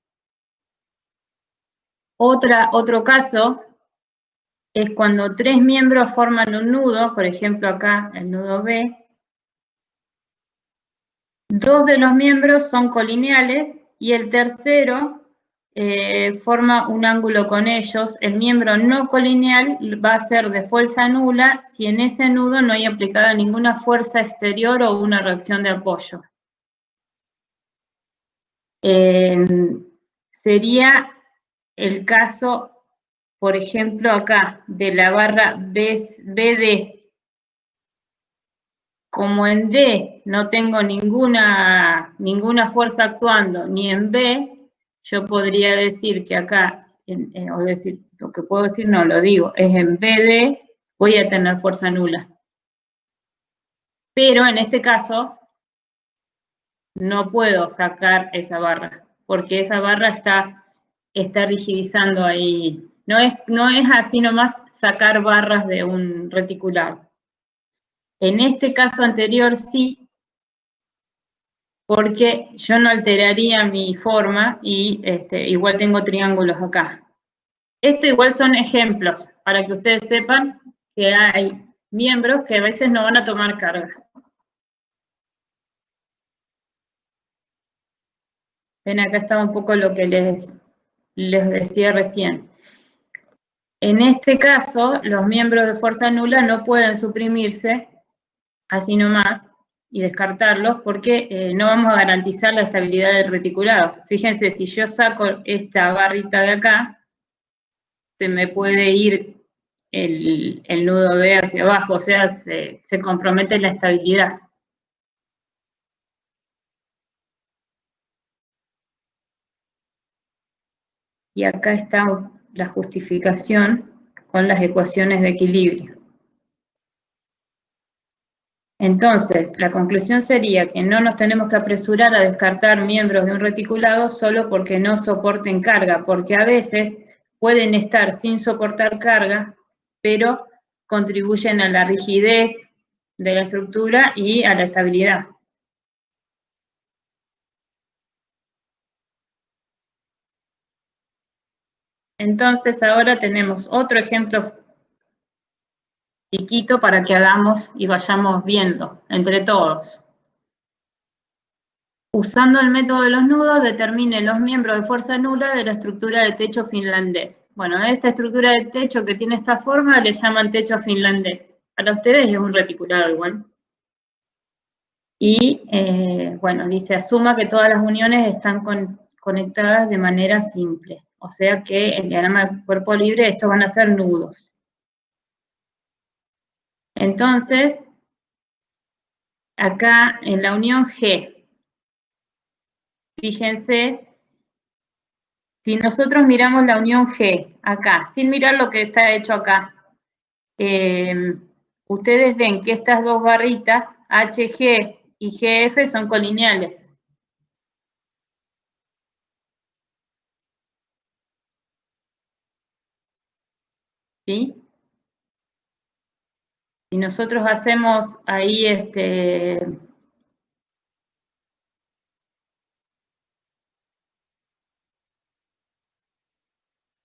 Otro caso es cuando tres miembros forman un nudo, por ejemplo acá el nudo B, dos de los miembros son colineales y el tercero forma un ángulo con ellos. El miembro no colineal va a ser de fuerza nula si en ese nudo no hay aplicada ninguna fuerza exterior o una reacción de apoyo. Sería el caso, por ejemplo, acá, de la barra BD. Como en D no tengo ninguna fuerza actuando, ni en B, yo podría decir que acá, o decir, lo que puedo decir no, lo digo, es en BD voy a tener fuerza nula. Pero en este caso, no puedo sacar esa barra, porque esa barra está rigidizando ahí. No es así nomás sacar barras de un reticulado. En este caso anterior sí, porque yo no alteraría mi forma y igual tengo triángulos acá. Esto igual son ejemplos, para que ustedes sepan que hay miembros que a veces no van a tomar carga. Ven, acá está un poco lo que les decía recién. En este caso, los miembros de fuerza nula no pueden suprimirse así nomás y descartarlos porque no vamos a garantizar la estabilidad del reticulado. Fíjense, si yo saco esta barrita de acá, se me puede ir el nudo D hacia abajo, o sea, se compromete la estabilidad. Y acá está la justificación con las ecuaciones de equilibrio. Entonces, la conclusión sería que no nos tenemos que apresurar a descartar miembros de un reticulado solo porque no soporten carga, porque a veces pueden estar sin soportar carga, pero contribuyen a la rigidez de la estructura y a la estabilidad. Entonces, ahora tenemos otro ejemplo chiquito para que hagamos y vayamos viendo entre todos. Usando el método de los nudos, determine los miembros de fuerza nula de la estructura de techo finlandés. Bueno, a esta estructura de techo que tiene esta forma le llaman techo finlandés. Para ustedes es un reticulado igual. Y, bueno, dice, asuma que todas las uniones están conectadas de manera simple. O sea que el diagrama de cuerpo libre, estos van a ser nudos. Entonces, acá en la unión G, fíjense, si nosotros miramos la unión G acá, sin mirar lo que está hecho acá, ustedes ven que estas dos barritas, HG y GF, son colineales. ¿Sí? Si nosotros hacemos ahí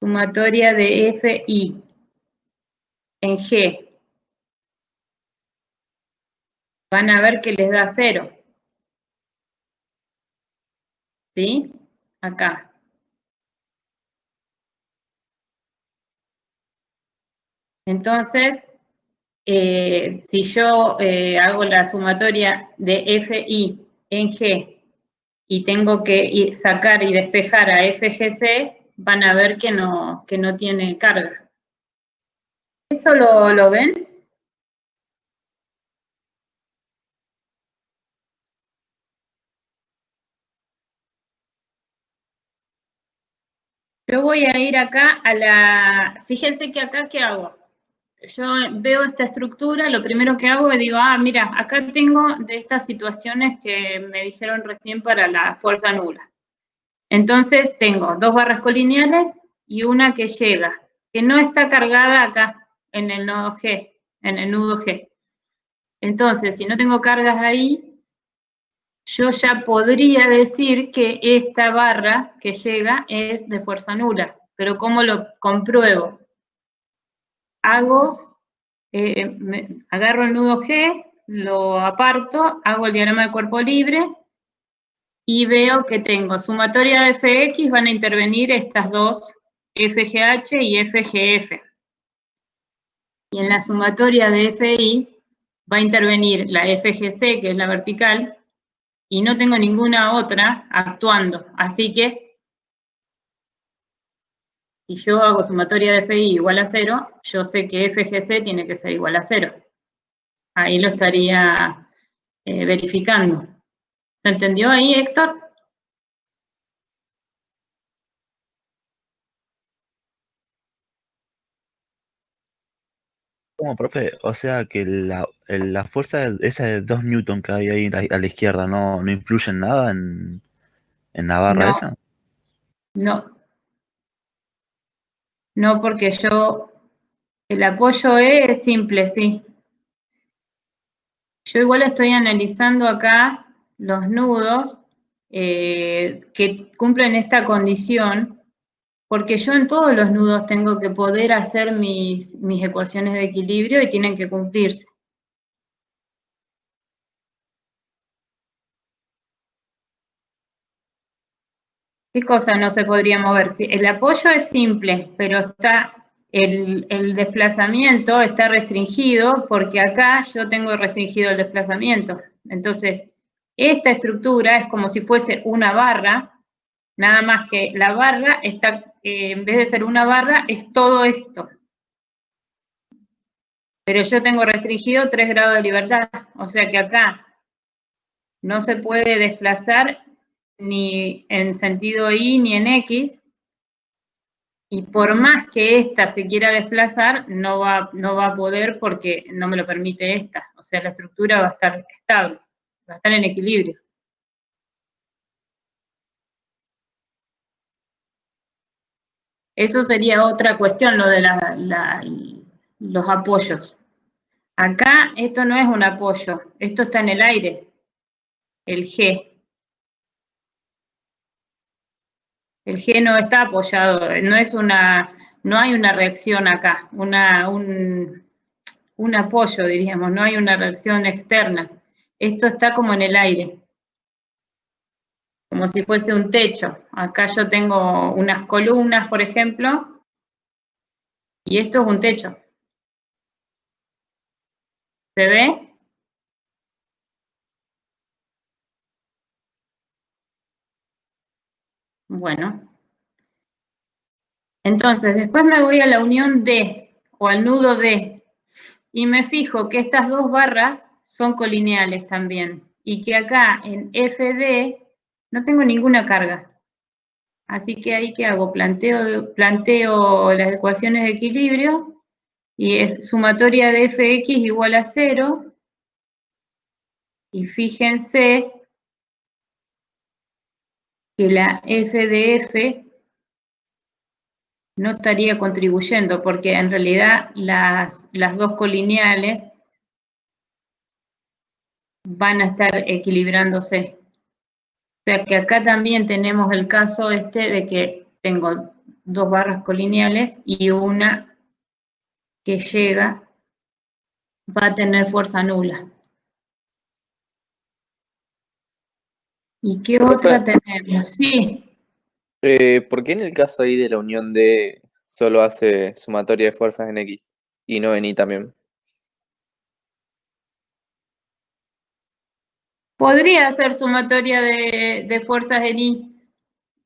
sumatoria de FI en G, van a ver que les da 0. ¿Sí? Acá. Entonces, si yo hago la sumatoria de FI en G y tengo que sacar y despejar a FGC, van a ver que no tiene carga. ¿Eso lo ven? Yo voy a ir acá a la... Fíjense que acá, ¿qué hago? Yo veo esta estructura, lo primero que hago es digo, mira, acá tengo de estas situaciones que me dijeron recién para la fuerza nula. Entonces tengo 2 barras colineales y una que llega, que no está cargada acá, en el nodo G, en el nudo G. Entonces, si no tengo cargas ahí, yo ya podría decir que esta barra que llega es de fuerza nula. Pero ¿cómo lo compruebo? Agarro el nudo G, lo aparto, hago el diagrama de cuerpo libre y veo que tengo sumatoria de Fx, van a intervenir estas dos, FGH y FGF. Y en la sumatoria de FI va a intervenir la FGC, que es la vertical, y no tengo ninguna otra actuando. Así que, si yo hago sumatoria de FI igual a 0, yo sé que FGC tiene que ser igual a 0. Ahí lo estaría verificando. ¿Se entendió ahí, Héctor? ¿Cómo, profe? O sea que la fuerza esa de 2 newton que hay ahí a la izquierda no influye en nada en la barra No, esa. no, porque el apoyo es simple, sí. Yo igual estoy analizando acá los nudos que cumplen esta condición, porque yo en todos los nudos tengo que poder hacer mis ecuaciones de equilibrio y tienen que cumplirse. ¿Qué cosa no se podría mover? Sí, el apoyo es simple, pero el desplazamiento está restringido porque acá yo tengo restringido el desplazamiento. Entonces, esta estructura es como si fuese una barra, nada más que la barra está, en vez de ser una barra, es todo esto. Pero yo tengo restringido 3 grados de libertad, o sea que acá no se puede desplazar ni en sentido Y ni en X, y por más que esta se quiera desplazar, no va a poder porque no me lo permite esta. O sea, la estructura va a estar estable, va a estar en equilibrio. Eso sería otra cuestión, lo de los apoyos. Acá esto no es un apoyo, esto está en el aire, el G. El G no está apoyado, no hay una reacción acá, un apoyo, diríamos, no hay una reacción externa. Esto está como en el aire, como si fuese un techo. Acá yo tengo unas columnas, por ejemplo, y esto es un techo. ¿Se ve? Bueno. Entonces, después me voy a la unión D, o al nudo D, y me fijo que estas dos barras son colineales también, y que acá en FD no tengo ninguna carga. Así que ahí, ¿qué hago? Planteo las ecuaciones de equilibrio, y es sumatoria de Fx igual a 0, y fíjense que la F de F no estaría contribuyendo, porque en realidad las dos colineales van a estar equilibrándose. O sea que acá también tenemos el caso de que tengo dos barras colineales y una que llega va a tener fuerza nula. ¿Y qué otra tenemos? Sí. ¿Por qué en el caso ahí de la unión D solo hace sumatoria de fuerzas en X y no en Y también? Podría hacer sumatoria de fuerzas en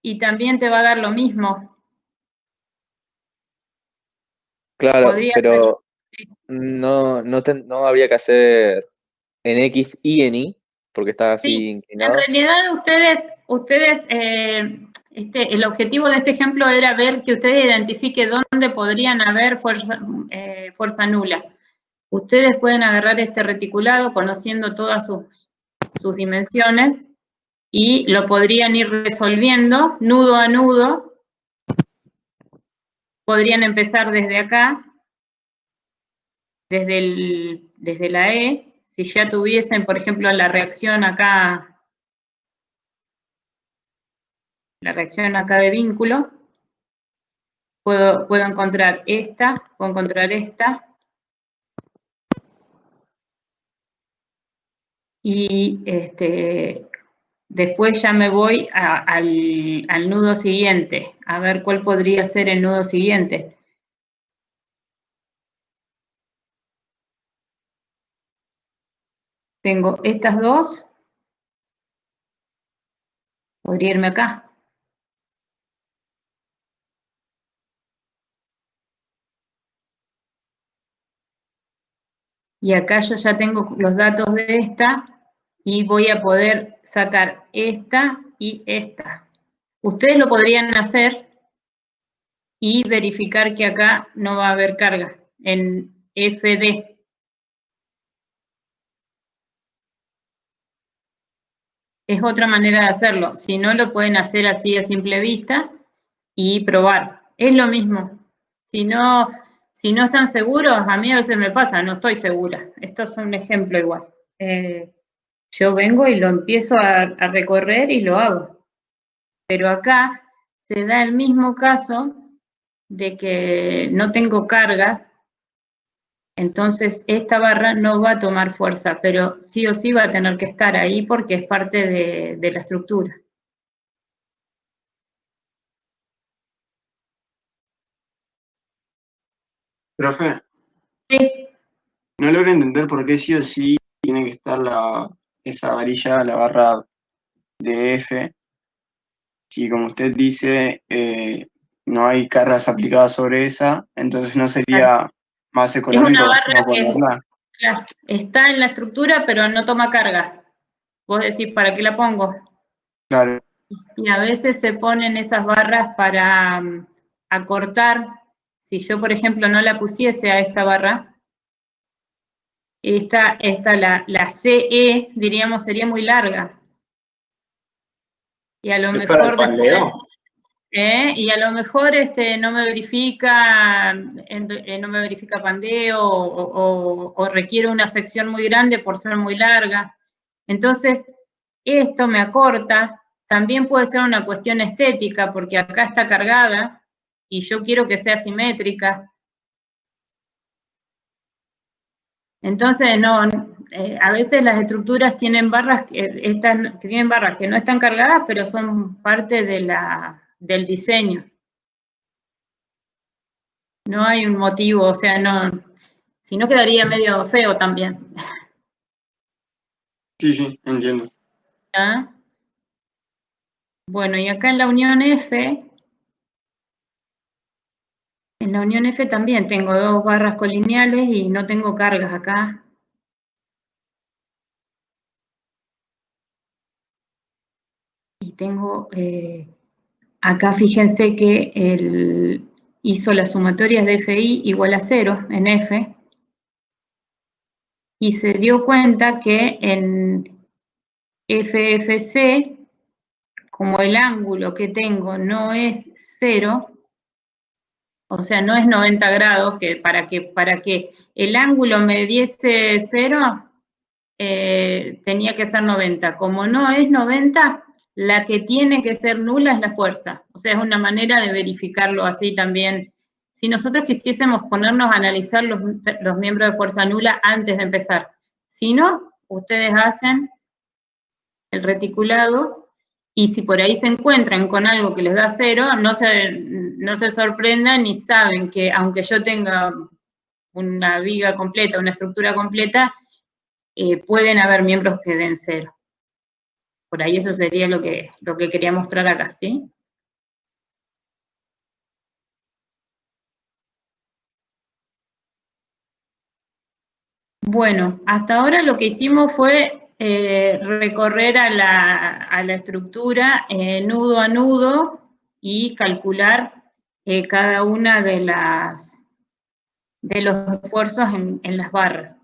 y también te va a dar lo mismo. Claro, Podría pero ser, sí. no habría que hacer en X y en Y, porque está así Sí, en inclinado. realidad ustedes el objetivo de este ejemplo era ver que ustedes identifiquen dónde podrían haber fuerza nula. Ustedes pueden agarrar este reticulado conociendo todas sus dimensiones y lo podrían ir resolviendo nudo a nudo. Podrían empezar desde acá, desde la E, si ya tuviesen, por ejemplo, la reacción acá de vínculo, puedo encontrar esta, y después ya me voy al nudo siguiente, a ver cuál podría ser el nudo siguiente. Tengo estas dos, podría irme acá. Y acá yo ya tengo los datos de esta y voy a poder sacar esta y esta. Ustedes lo podrían hacer y verificar que acá no va a haber carga en FD. Es otra manera de hacerlo. Si no, lo pueden hacer así a simple vista y probar. Es lo mismo. Si no están seguros, a mí a veces me pasa, no estoy segura. Esto es un ejemplo igual. Yo vengo y lo empiezo a recorrer y lo hago. Pero acá se da el mismo caso de que no tengo cargas, entonces esta barra no va a tomar fuerza, pero sí o sí va a tener que estar ahí porque es parte de la estructura. Profe, Sí. no logro entender por qué sí o sí tiene que estar esa varilla, la barra de F, si como usted dice, no hay cargas aplicadas sobre esa, entonces no sería más Es una económico barra no que ponerla. claro, está en la estructura, pero no toma carga. Vos decís, ¿para qué la pongo? Claro, Y a veces se ponen esas barras para acortar. Si yo, por ejemplo, no la pusiese a esta barra, la CE, diríamos, sería muy larga. Y a lo ¿Es para el mejor después, pandeo? y a lo mejor no me verifica, pandeo o requiere una sección muy grande por ser muy larga. Entonces, esto me acorta. También puede ser una cuestión estética, porque acá está cargada y yo quiero que sea simétrica. Entonces, no, a veces las estructuras tienen barras que no están cargadas, pero son parte del diseño. No hay un motivo, o sea, no, si no quedaría medio feo también. sí, entiendo. ¿Ah? Bueno, y acá en la unión F, también tengo dos barras colineales y no tengo cargas acá. Y tengo, acá fíjense que hizo las sumatorias de FI igual a 0 en F, y se dio cuenta que en FFC, como el ángulo que tengo no es 0, o sea, no es 90 grados, que para que el ángulo me diese 0, tenía que ser 90. Como no es 90, la que tiene que ser nula es la fuerza. O sea, es una manera de verificarlo así también. Si nosotros quisiésemos ponernos a analizar los miembros de fuerza nula antes de empezar. Si no, ustedes hacen el reticulado, y si por ahí se encuentran con algo que les da 0, no se sorprendan y saben que aunque yo tenga una viga completa, una estructura completa, pueden haber miembros que den 0. Por ahí eso sería lo que quería mostrar acá, ¿sí? Bueno, hasta ahora lo que hicimos fue recorrer a la estructura nudo a nudo y calcular cada una de los esfuerzos en las barras.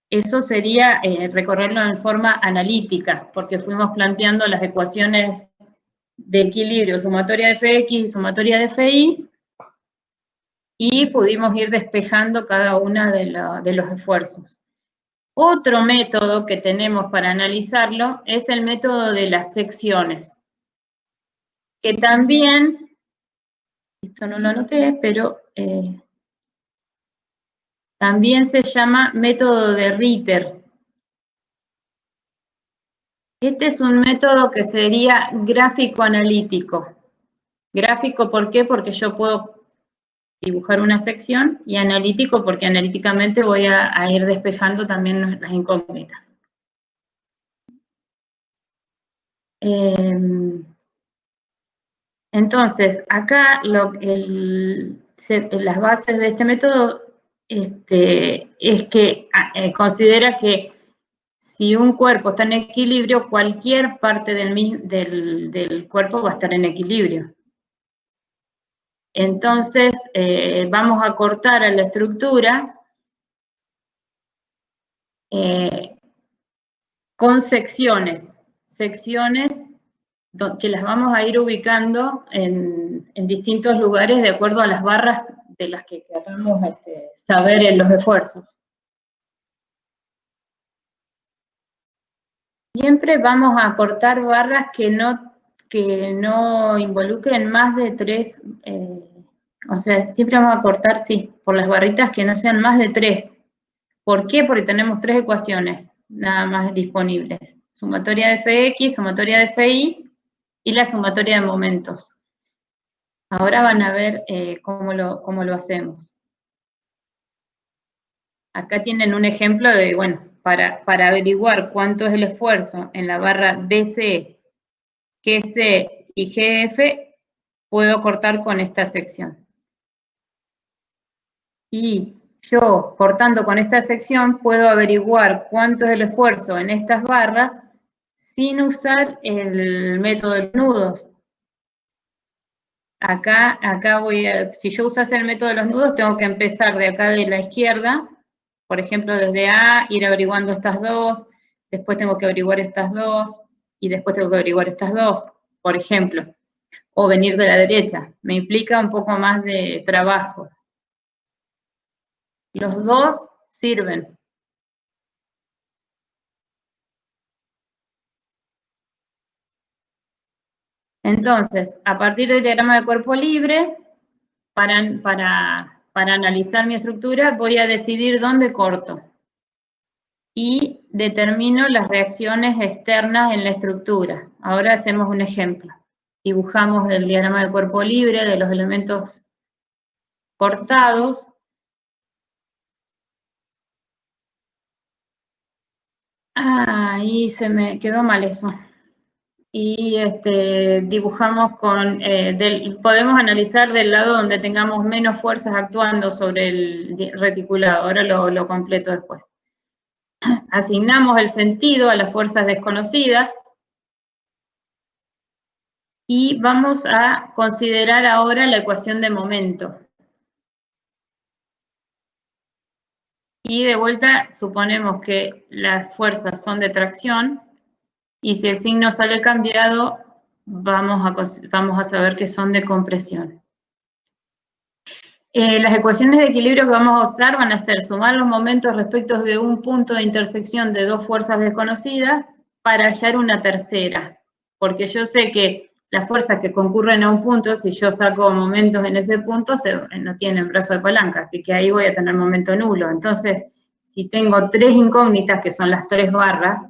Eso sería recorrerlo en forma analítica, porque fuimos planteando las ecuaciones de equilibrio, sumatoria de Fx y sumatoria de Fi, y pudimos ir despejando cada una de los esfuerzos. Otro método que tenemos para analizarlo es el método de las secciones, que también, esto no lo anoté, pero también se llama método de Ritter. Este es un método que sería gráfico analítico. Gráfico, ¿por qué? Porque yo puedo dibujar una sección, y analítico porque analíticamente voy a ir despejando también las incógnitas. Entonces, acá las bases de este método es que considera que si un cuerpo está en equilibrio, cualquier parte del cuerpo va a estar en equilibrio. Entonces, vamos a cortar a la estructura con secciones que las vamos a ir ubicando en distintos lugares de acuerdo a las barras de las que queramos saber en los esfuerzos. Siempre vamos a cortar barras que no involucren más de 3, o sea, siempre vamos a cortar, sí, por las barritas que no sean más de 3. ¿Por qué? Porque tenemos 3 ecuaciones nada más disponibles. Sumatoria de Fx, sumatoria de Fi y la sumatoria de momentos. Ahora van a ver cómo lo hacemos. Acá tienen un ejemplo de, bueno, para averiguar cuánto es el esfuerzo en la barra DC, GC y GF, puedo cortar con esta sección. Y yo, cortando con esta sección, puedo averiguar cuánto es el esfuerzo en estas barras sin usar el método de los nudos. Acá si yo usase el método de los nudos, tengo que empezar de acá de la izquierda, por ejemplo, desde A, ir averiguando estas dos, después tengo que averiguar estas dos, y después tengo que averiguar estas dos, por ejemplo. O venir de la derecha. Me implica un poco más de trabajo. Los dos sirven. Entonces, a partir del diagrama de cuerpo libre, para analizar mi estructura, voy a decidir dónde corto. Y determino las reacciones externas en la estructura. Ahora hacemos un ejemplo. Dibujamos el diagrama de cuerpo libre de los elementos cortados. Ahí se me quedó mal eso. Y dibujamos podemos analizar del lado donde tengamos menos fuerzas actuando sobre el reticulado. Ahora lo completo después. Asignamos el sentido a las fuerzas desconocidas. Y vamos a considerar ahora la ecuación de momento. Y de vuelta suponemos que las fuerzas son de tracción, y si el signo sale cambiado, vamos a saber que son de compresión. Las ecuaciones de equilibrio que vamos a usar van a ser sumar los momentos respecto de un punto de intersección de dos fuerzas desconocidas para hallar una tercera. porque yo sé que las fuerzas que concurren a un punto, si yo saco momentos en ese punto, no tienen brazo de palanca, así que ahí voy a tener momento nulo. Entonces, si tengo 3 incógnitas, que son las 3 barras,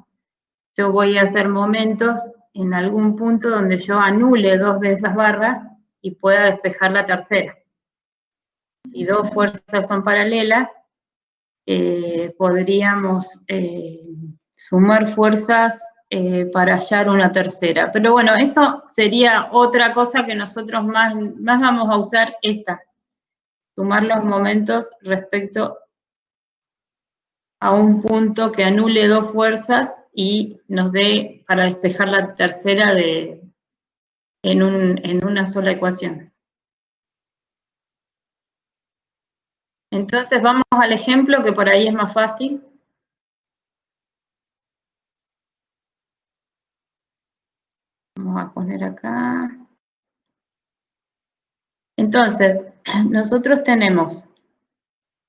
yo voy a hacer momentos en algún punto donde yo anule 2 de esas barras y pueda despejar la tercera. Si 2 fuerzas son paralelas, podríamos sumar fuerzas para hallar una tercera. Pero bueno, eso sería otra cosa que nosotros más vamos a usar esta, sumar los momentos respecto a un punto que anule 2 fuerzas y nos dé para despejar la tercera en una sola ecuación. Entonces vamos al ejemplo, que por ahí es más fácil. Vamos a poner acá. Entonces, nosotros tenemos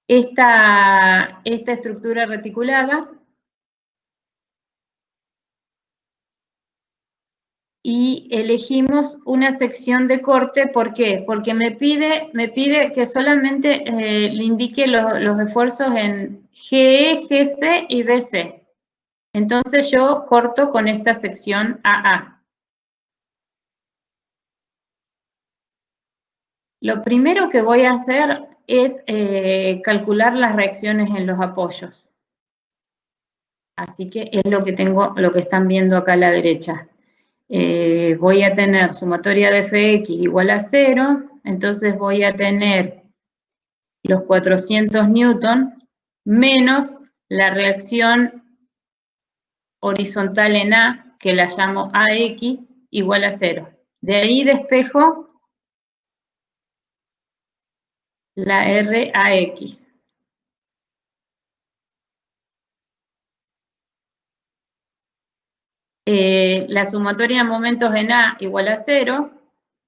esta estructura reticulada y elegimos una sección de corte. ¿Por qué? Porque me pide que solamente le indique los esfuerzos en GE, GC y BC. Entonces yo corto con esta sección AA. Lo primero que voy a hacer es calcular las reacciones en los apoyos. Así que es lo que están viendo acá a la derecha. Voy a tener sumatoria de Fx igual a 0, entonces voy a tener los 400 newton menos la reacción horizontal en A, que la llamo AX, igual a 0. De ahí despejo la RAX. La sumatoria de momentos en A igual a 0,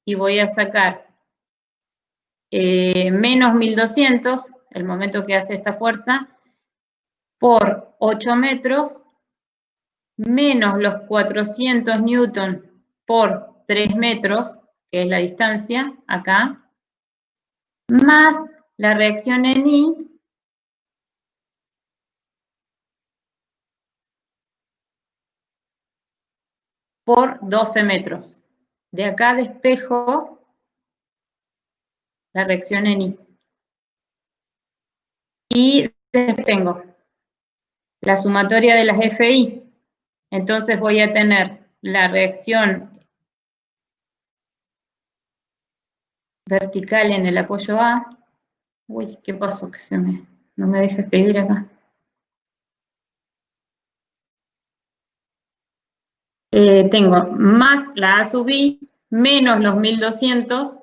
y voy a sacar menos 1200, el momento que hace esta fuerza, por 8 metros, menos los 400 newton por 3 metros, que es la distancia acá, más la reacción en I, por 12 metros. De acá despejo la reacción en I. Y tengo la sumatoria de las FI. Entonces voy a tener la reacción vertical en el apoyo A. Uy, ¿qué pasó? Que no me deja escribir acá. Tengo más la A sub I, menos los 1200,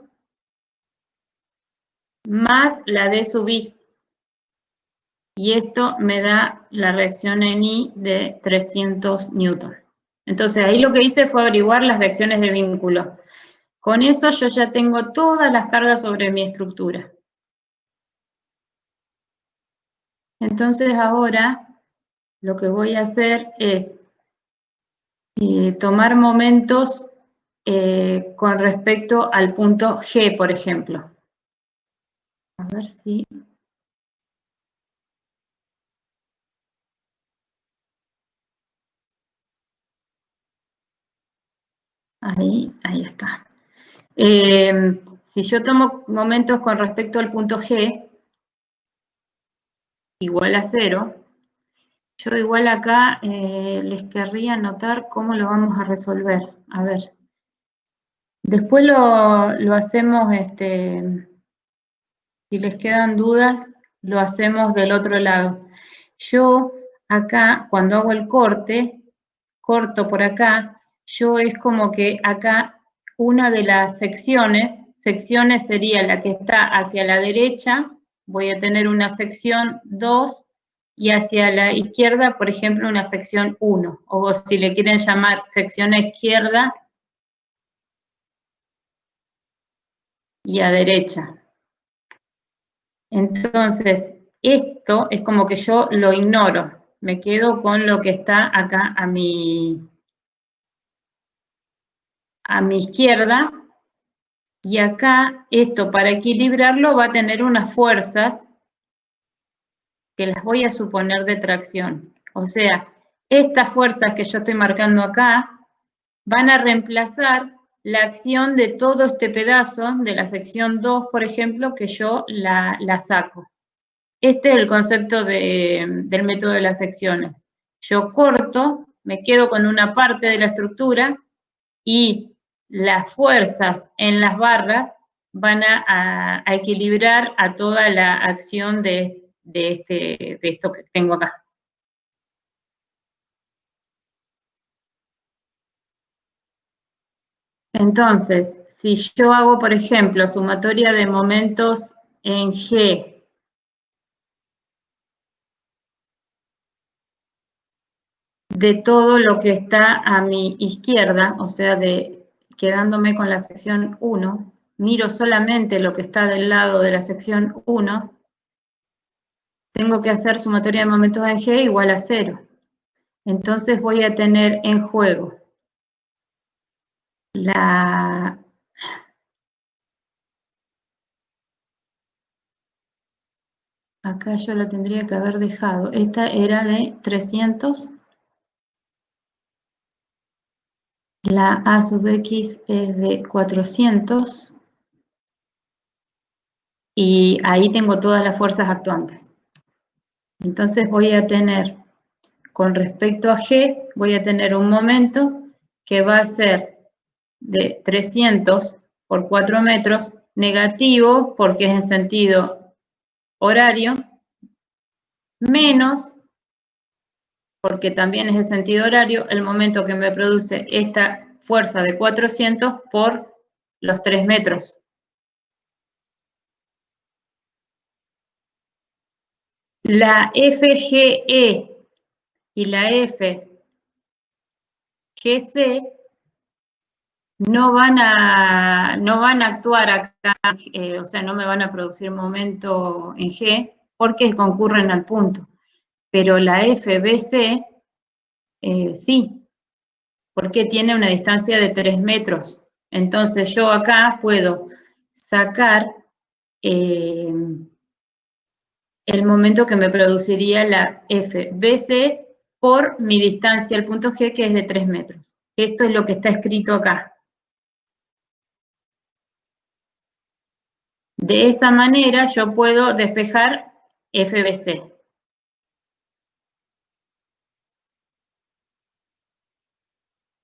más la D sub I. Y esto me da la reacción en I de 300 newton. Entonces ahí lo que hice fue averiguar las reacciones de vínculo. Con eso yo ya tengo todas las cargas sobre mi estructura. Entonces ahora lo que voy a hacer es tomar momentos con respecto al punto G, por ejemplo. A ver si... Ahí está. Si yo tomo momentos con respecto al punto G, igual a 0, yo igual acá les querría anotar cómo lo vamos a resolver. A ver. Después lo hacemos, si les quedan dudas, lo hacemos del otro lado. Yo acá, cuando hago el corte, corto por acá, yo es como que acá una de las secciones sería la que está hacia la derecha, voy a tener una sección 2, y hacia la izquierda, por ejemplo, una sección 1, o si le quieren llamar sección a izquierda y a derecha. Entonces, esto es como que yo lo ignoro, me quedo con lo que está acá a mi a mi izquierda, y acá esto para equilibrarlo va a tener unas fuerzas que las voy a suponer de tracción. O sea, estas fuerzas que yo estoy marcando acá van a reemplazar la acción de todo este pedazo de la sección 2, por ejemplo, que yo la saco. Este es el concepto del método de las secciones. Yo corto, me quedo con una parte de la estructura y las fuerzas en las barras van a equilibrar a toda la acción de esto que tengo acá. Entonces, si yo hago, por ejemplo, sumatoria de momentos en G, de todo lo que está a mi izquierda, o sea, quedándome con la sección 1, miro solamente lo que está del lado de la sección 1, tengo que hacer sumatoria de momentos en G igual a 0. Entonces voy a tener en juego acá yo la tendría que haber dejado, esta era de 300, la A sub X es de 400, y ahí tengo todas las fuerzas actuantes. Entonces voy a tener, con respecto a G, voy a tener un momento que va a ser de 300 por 4 metros, negativo porque es en sentido horario, menos, porque también es en sentido horario, el momento que me produce esta fuerza de 400 por los 3 metros. La FGE y la FGC no van a actuar acá, o sea, no me van a producir momento en G, porque concurren al punto. Pero la FBC sí, porque tiene una distancia de 3 metros. Entonces yo acá puedo sacar el momento que me produciría la FBC por mi distancia al punto G, que es de 3 metros. Esto es lo que está escrito acá. De esa manera yo puedo despejar FBC.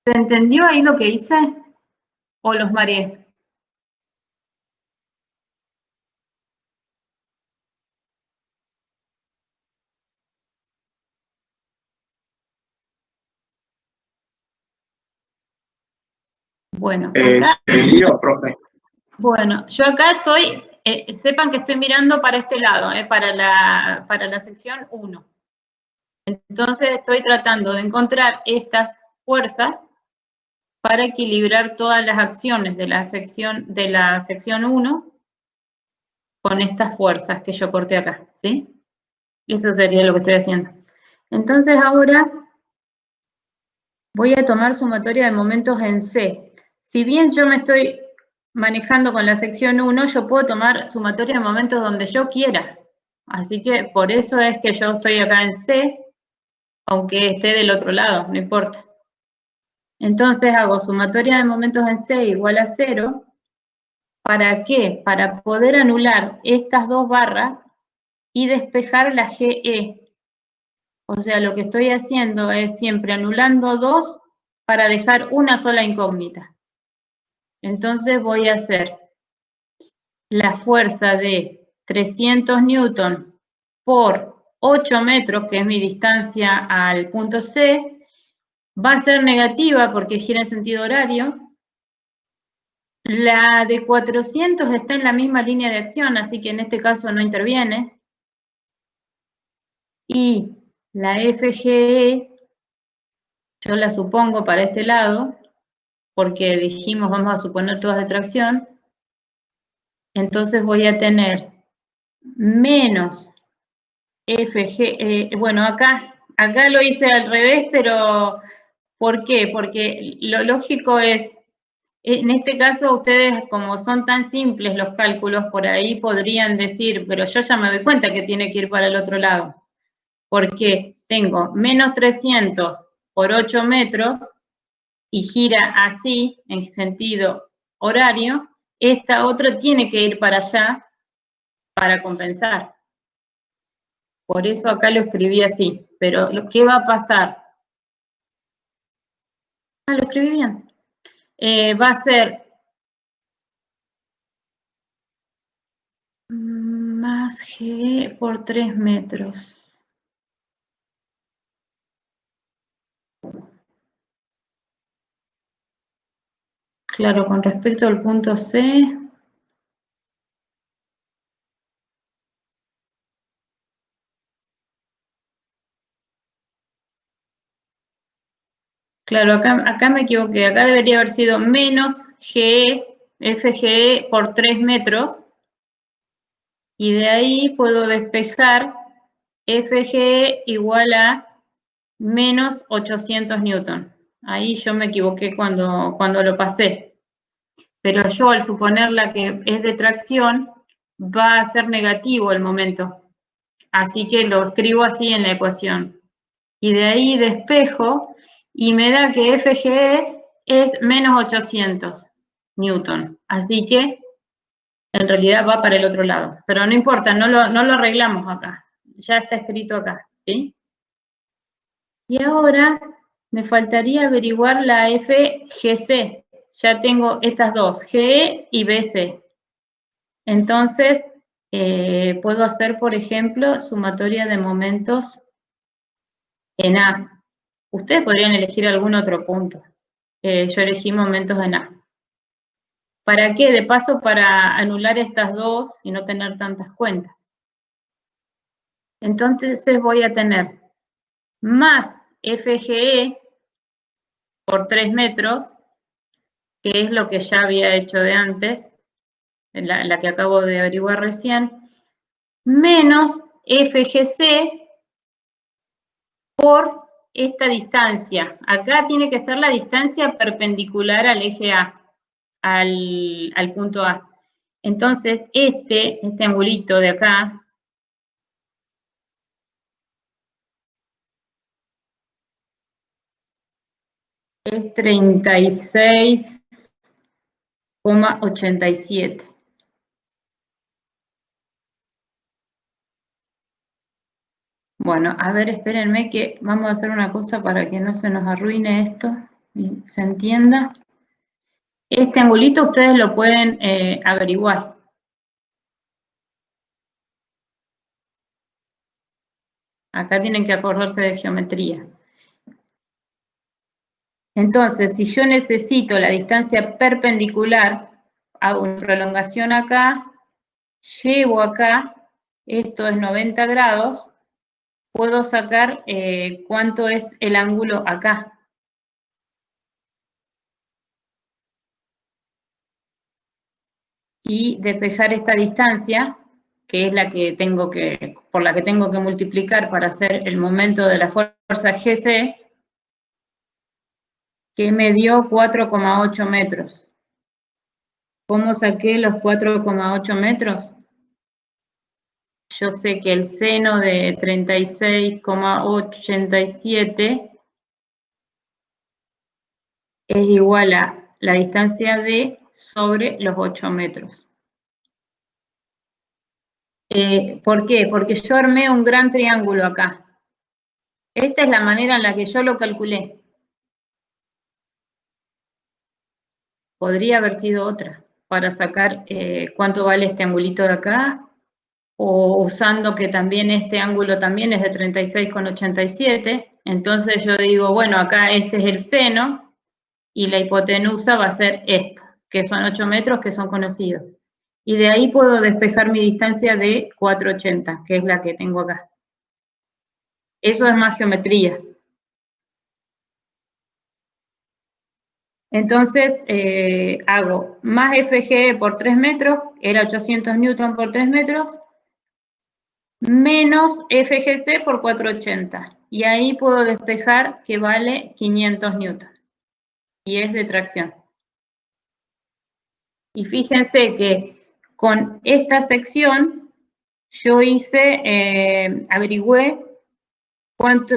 ¿Se entendió ahí lo que hice? ¿O los mareé? Bueno, acá, profe. bueno, yo acá estoy, sepan que estoy mirando para este lado, para la sección 1. Entonces estoy tratando de encontrar estas fuerzas para equilibrar todas las acciones de la sección 1 con estas fuerzas que yo corté acá, ¿sí? Eso sería lo que estoy haciendo. Entonces ahora voy a tomar sumatoria de momentos en C. Si bien yo me estoy manejando con la sección 1, yo puedo tomar sumatoria de momentos donde yo quiera. Así que por eso es que yo estoy acá en C, aunque esté del otro lado, no importa. Entonces hago sumatoria de momentos en C igual a 0. ¿Para qué? Para poder anular estas dos barras y despejar la GE. O sea, lo que estoy haciendo es siempre anulando 2 para dejar una sola incógnita. Entonces voy a hacer la fuerza de 300 newton por 8 metros, que es mi distancia al punto C, va a ser negativa porque gira en sentido horario. La de 400 está en la misma línea de acción, así que en este caso no interviene. Y la FGE, yo la supongo para este lado, porque dijimos vamos a suponer todas de tracción. Entonces voy a tener menos FGE, bueno, acá lo hice al revés, pero ¿por qué? Porque lo lógico es En este caso, ustedes, como son tan simples los cálculos, por ahí podrían decir, pero yo ya me doy cuenta que tiene que ir para el otro lado, porque tengo menos 300 por 8 metros y gira así, en sentido horario, esta otra tiene que ir para allá para compensar. Por eso acá lo escribí así, pero ¿qué va a pasar? Ah, lo escribí bien. Va a ser más G por 3 metros. Claro, con respecto al punto C, claro, acá me equivoqué, acá debería haber sido menos GE, FGE por 3 metros, y de ahí puedo despejar FGE igual a menos 800 newton. Ahí yo me equivoqué cuando lo pasé. Pero yo, al suponerla que es de tracción, va a ser negativo el momento. Así que lo escribo así en la ecuación. Y de ahí despejo y me da que FGE es menos 800 newton. Así que en realidad va para el otro lado. Pero no importa, no lo arreglamos acá. Ya está escrito acá, ¿sí? Y ahora me faltaría averiguar la FGC. Ya tengo estas dos, GE y BC. Entonces, puedo hacer, por ejemplo, sumatoria de momentos en A. Ustedes podrían elegir algún otro punto. Yo elegí momentos en A. ¿Para qué? De paso, para anular estas dos y no tener tantas cuentas. Entonces voy a tener más FGE por 3 metros, que es lo que ya había hecho de antes, la que acabo de averiguar recién, menos FGC por esta distancia. Acá tiene que ser la distancia perpendicular al eje A, al punto A. Entonces, este angulito de acá, es 36,87. Bueno, a ver, espérenme que vamos a hacer una cosa para que no se nos arruine esto y se entienda. Este angulito ustedes lo pueden averiguar. Acá tienen que acordarse de geometría. Entonces, si yo necesito la distancia perpendicular, hago una prolongación acá, llevo acá, esto es 90 grados, puedo sacar cuánto es el ángulo acá. Y despejar esta distancia, que es la que por la que tengo que multiplicar para hacer el momento de la fuerza GC, que me dio 4,8 metros. ¿Cómo saqué los 4,8 metros? Yo sé que el seno de 36,87 es igual a la distancia D sobre los 8 metros. ¿Por qué? Porque yo armé un gran triángulo acá. Esta es la manera en la que yo lo calculé. Podría haber sido otra, para sacar cuánto vale este angulito de acá, o usando que también este ángulo también es de 36,87, entonces yo digo, bueno, acá este es el seno, y la hipotenusa va a ser esto, que son 8 metros que son conocidos. Y de ahí puedo despejar mi distancia de 480, que es la que tengo acá. Eso es más geometría. Entonces, hago más FGE por 3 metros, era 800 newton por 3 metros, menos FGC por 480. Y ahí puedo despejar que vale 500 newton. Y es de tracción. Y fíjense que con esta sección yo averigüé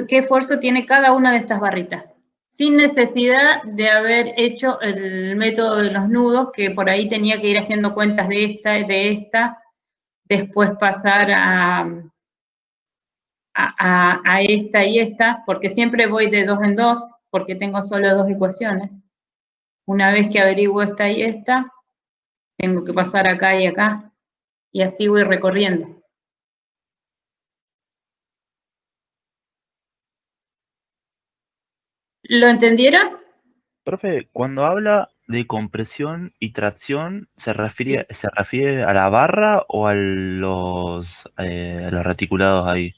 qué esfuerzo tiene cada una de estas barritas, sin necesidad de haber hecho el método de los nudos, que por ahí tenía que ir haciendo cuentas de esta, después pasar a esta y esta, porque siempre voy de 2 en 2, porque tengo solo 2 ecuaciones. Una vez que averiguo esta y esta, tengo que pasar acá y acá, y así voy recorriendo. ¿Lo entendieron? Profe, cuando habla de compresión y tracción, ¿se refiere a la barra o a los reticulados ahí?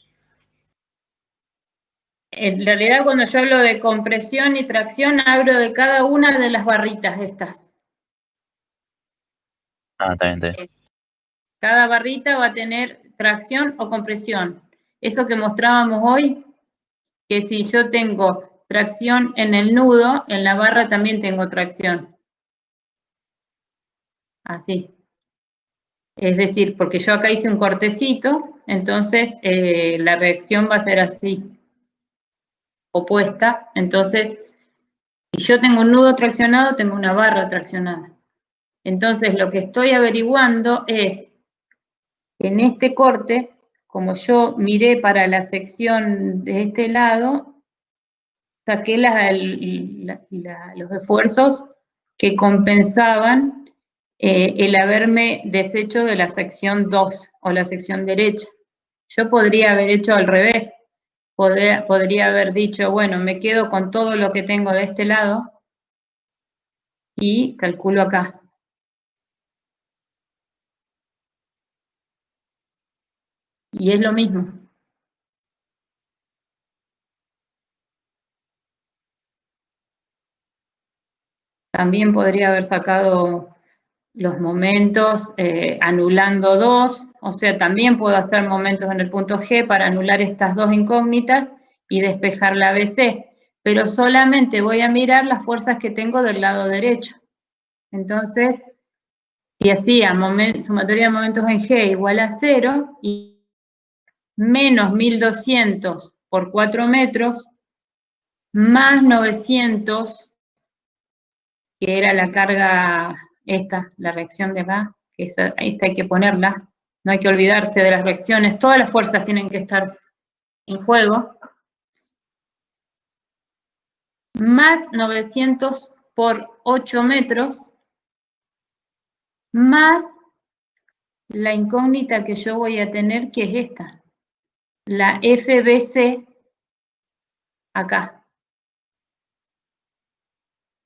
En realidad, cuando yo hablo de compresión y tracción, hablo de cada una de las barritas estas. Ah, está bien, está bien. Cada barrita va a tener tracción o compresión. Eso que mostrábamos hoy, que si yo tengo tracción en el nudo, en la barra también tengo tracción. Así. Es decir, porque yo acá hice un cortecito, entonces la reacción va a ser así, opuesta. Entonces, si yo tengo un nudo traccionado, tengo una barra traccionada. Entonces, lo que estoy averiguando es, en este corte, como yo miré para la sección de este lado, saqué los esfuerzos que compensaban el haberme deshecho de la sección 2 o la sección derecha. Yo podría haber hecho al revés. Podría haber dicho, bueno, me quedo con todo lo que tengo de este lado y calculo acá. Y es lo mismo. También podría haber sacado los momentos anulando 2, o sea, también puedo hacer momentos en el punto G para anular estas 2 incógnitas y despejar la BC, pero solamente voy a mirar las fuerzas que tengo del lado derecho. Entonces, si hacía sumatoria de momentos en G igual a 0 y menos 1200 por 4 metros, más 900, que era la carga esta, la reacción de acá, que esta hay que ponerla, no hay que olvidarse de las reacciones, todas las fuerzas tienen que estar en juego, más 900 por 8 metros, más la incógnita que yo voy a tener, que es esta, la FBC acá,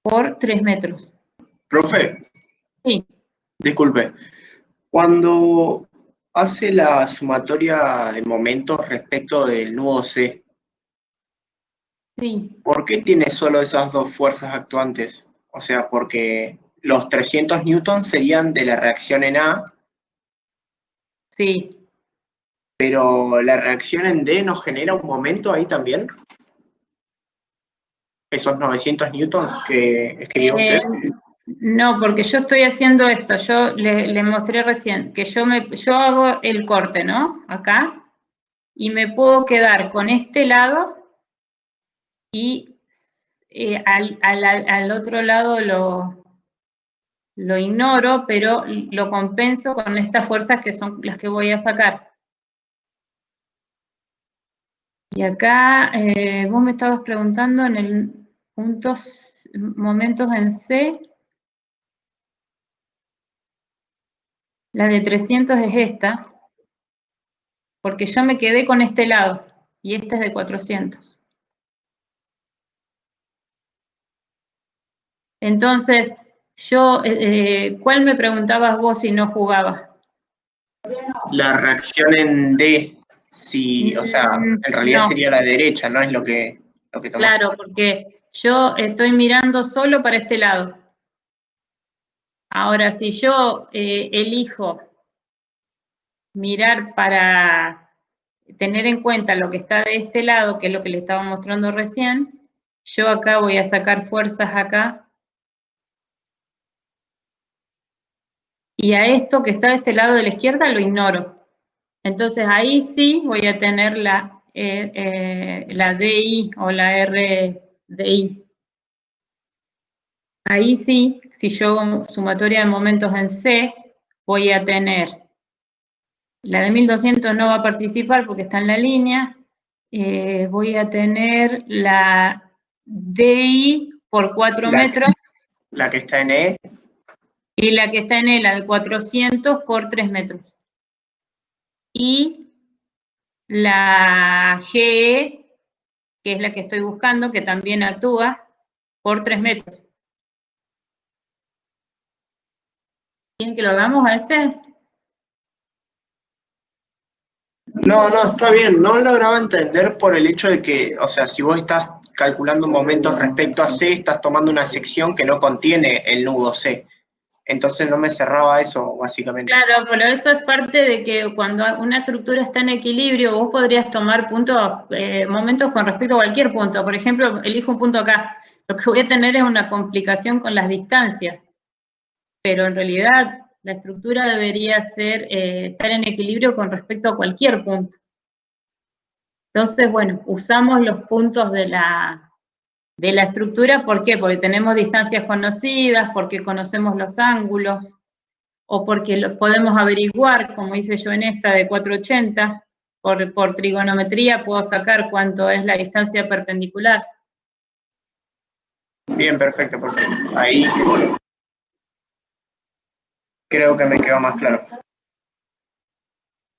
por 3 metros. Profe, Sí, disculpe. Cuando hace la sumatoria de momentos respecto del nudo C, sí, ¿por qué tiene solo esas dos fuerzas actuantes? O sea, porque los 300 newtons serían de la reacción en A, sí. pero la reacción en D nos genera un momento ahí también. Esos 900 newtons que escribió usted. No, porque yo estoy haciendo esto, yo le mostré recién, que yo hago el corte, ¿no? Acá, y me puedo quedar con este lado y al otro lado lo ignoro, pero lo compenso con estas fuerzas que son las que voy a sacar. Y acá, vos me estabas preguntando en el momentos en C. La de 300 es esta, porque yo me quedé con este lado, y esta es de 400. Entonces, ¿cuál me preguntabas vos si no jugaba? La reacción en D, si, o sea, en realidad No, sería la derecha, ¿no? Es lo que tomaste. claro, porque yo estoy mirando solo para este lado. Ahora, si yo elijo mirar para tener en cuenta lo que está de este lado, que es lo que le estaba mostrando recién, yo acá voy a sacar fuerzas acá y a esto que está de este lado de la izquierda lo ignoro. Entonces ahí sí voy a tener la DI o la RDI. Ahí sí, si yo hago sumatoria de momentos en C, voy a tener, la de 1200 no va a participar porque está en la línea, voy a tener la DI por 4 metros. La que está en E. Y la que está en E, la de 400 por 3 metros. Y la GE, que es la que estoy buscando, que también actúa, por 3 metros. ¿Quieren que lo hagamos a ese? No, está bien. No lograba entender por el hecho de que, o sea, si vos estás calculando momentos respecto a C, estás tomando una sección que no contiene el nudo C. Entonces no me cerraba eso, básicamente. Claro, pero eso es parte de que cuando una estructura está en equilibrio, vos podrías tomar momentos con respecto a cualquier punto. Por ejemplo, elijo un punto acá. Lo que voy a tener es una complicación con las distancias. Pero en realidad la estructura debería estar en equilibrio con respecto a cualquier punto. Entonces, bueno, usamos los puntos de la estructura, ¿por qué? Porque tenemos distancias conocidas, porque conocemos los ángulos, o porque lo podemos averiguar, como hice yo en esta de 480, por trigonometría puedo sacar cuánto es la distancia perpendicular. Bien, perfecto, porque ahí creo que me quedó más claro.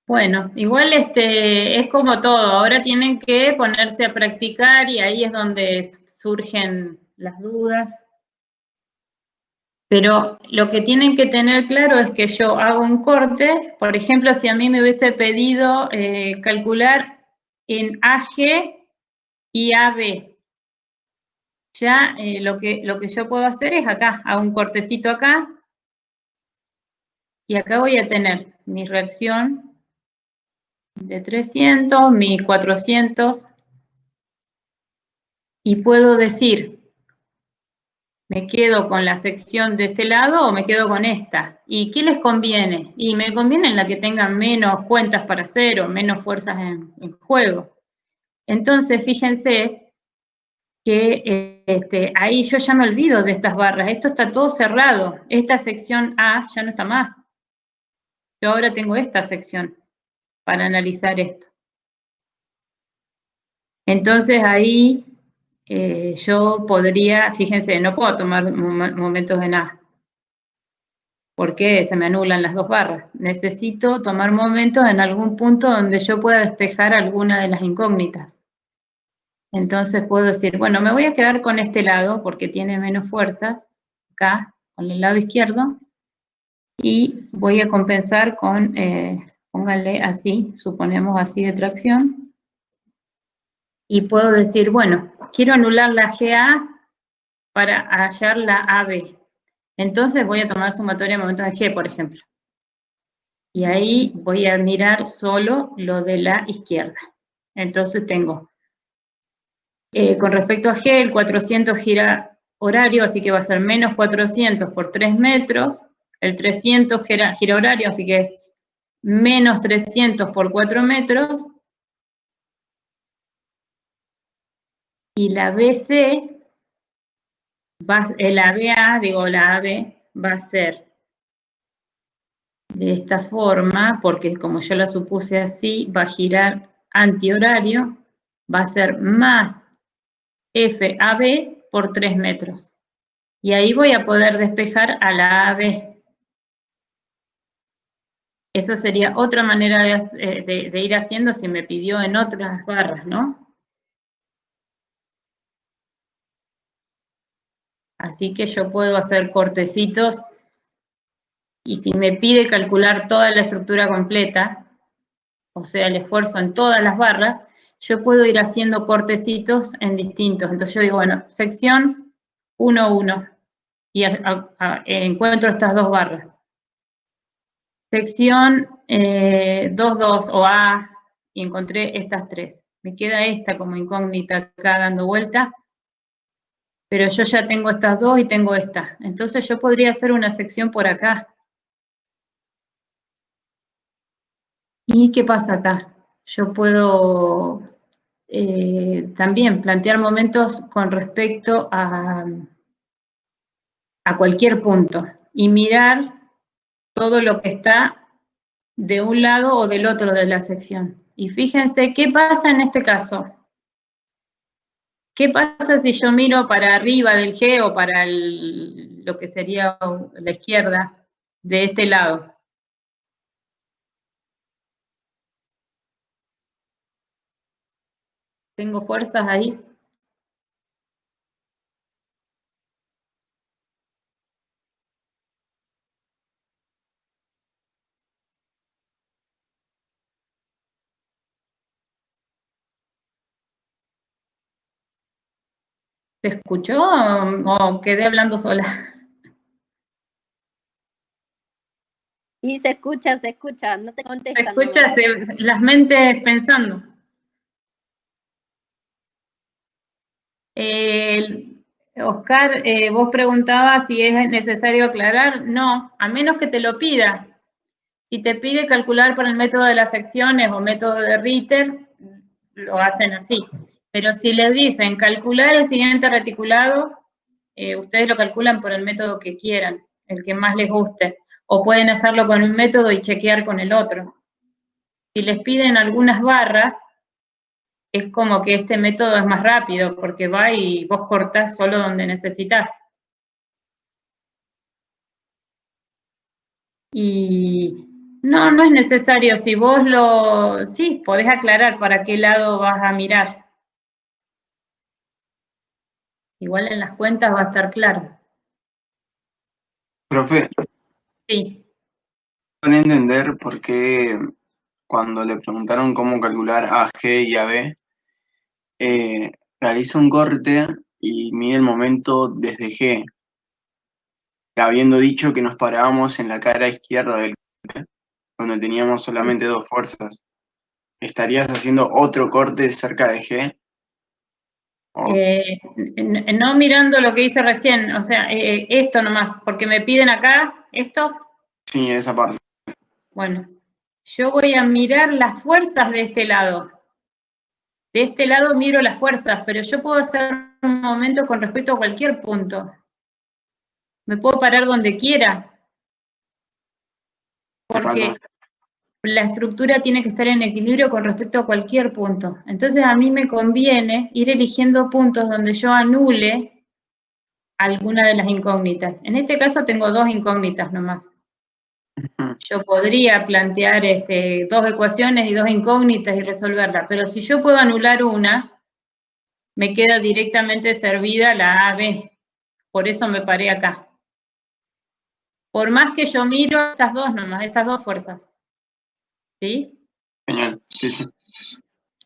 Bueno, igual es como todo, ahora tienen que ponerse a practicar y ahí es donde surgen las dudas. Pero lo que tienen que tener claro es que yo hago un corte, por ejemplo, si a mí me hubiese pedido calcular en AG y AB, ya lo que yo puedo hacer es acá, hago un cortecito acá, y acá voy a tener mi reacción de 300, mi 400, y puedo decir, ¿me quedo con la sección de este lado o me quedo con esta? ¿Y qué les conviene? Y me conviene en la que tengan menos cuentas para hacer o menos fuerzas en juego. Entonces, fíjense que ahí yo ya me olvido de estas barras. Esto está todo cerrado. Esta sección A ya no está más. Yo ahora tengo esta sección para analizar esto. Entonces ahí yo podría, fíjense, no puedo tomar momentos en A, porque se me anulan las dos barras. Necesito tomar momentos en algún punto donde yo pueda despejar alguna de las incógnitas. Entonces puedo decir, bueno, me voy a quedar con este lado porque tiene menos fuerzas, acá, con el lado izquierdo, y voy a compensar con, pónganle así, suponemos así de tracción, y puedo decir, bueno, quiero anular la GA para hallar la AB. Entonces voy a tomar sumatoria de momentos de G, por ejemplo. Y ahí voy a mirar solo lo de la izquierda. Entonces tengo, con respecto a G, el 400 gira horario, así que va a ser menos 400 por 3 metros. El 300 gira horario, así que es menos 300 por 4 metros. Y la BC, la BA, digo la AB, va a ser de esta forma, porque como yo la supuse así, va a girar antihorario, va a ser más FAB por 3 metros. Y ahí voy a poder despejar a la AB. Eso sería otra manera de ir haciendo si me pidió en otras barras, ¿no? Así que yo puedo hacer cortecitos y si me pide calcular toda la estructura completa, o sea, el esfuerzo en todas las barras, yo puedo ir haciendo cortecitos en distintos. Entonces yo digo, bueno, sección 1-1 y encuentro estas dos barras. Sección 2-2 o A y encontré estas tres. Me queda esta como incógnita acá dando vuelta, pero yo ya tengo estas dos y tengo esta. Entonces yo podría hacer una sección por acá. ¿Y qué pasa acá? Yo puedo también plantear momentos con respecto a cualquier punto y mirar todo lo que está de un lado o del otro de la sección. Y fíjense qué pasa en este caso. ¿Qué pasa si yo miro para arriba del G o para lo que sería la izquierda de este lado? ¿Tengo fuerzas ahí? ¿Se escuchó o quedé hablando sola? Sí, se escucha, no te ¿Se contestan. escucha las mentes pensando? Oscar, vos preguntabas si es necesario aclarar. No, a menos que te lo pida. Si te pide calcular por el método de las secciones o método de Ritter, lo hacen así. Pero si les dicen calcular el siguiente reticulado, ustedes lo calculan por el método que quieran, el que más les guste. O pueden hacerlo con un método y chequear con el otro. Si les piden algunas barras, es como que este método es más rápido, porque va y vos cortás solo donde necesitas. Y no es necesario, si vos sí, podés aclarar para qué lado vas a mirar. Igual en las cuentas va a estar claro. Profe, Sí. pueden entender por qué cuando le preguntaron cómo calcular a G y a B, realiza un corte y mide el momento desde G, habiendo dicho que nos parábamos en la cara izquierda del corte, donde teníamos solamente dos fuerzas. ¿Estarías haciendo otro corte cerca de G? ¿O No mirando lo que hice recién, o sea, esto nomás, porque me piden acá esto. sí, esa parte? Bueno, yo voy a mirar las fuerzas de este lado. De este lado miro las fuerzas, pero yo puedo hacer un momento con respecto a cualquier punto. Me puedo parar donde quiera, porque la estructura tiene que estar en equilibrio con respecto a cualquier punto. Entonces a mí me conviene ir eligiendo puntos donde yo anule alguna de las incógnitas. En este caso tengo dos incógnitas nomás. Yo podría plantear dos ecuaciones y dos incógnitas y resolverla, pero si yo puedo anular una, me queda directamente servida la AB. Por eso me paré acá. Por más que yo miro estas dos nomás, estas dos fuerzas. ¿Sí? Genial, sí, sí.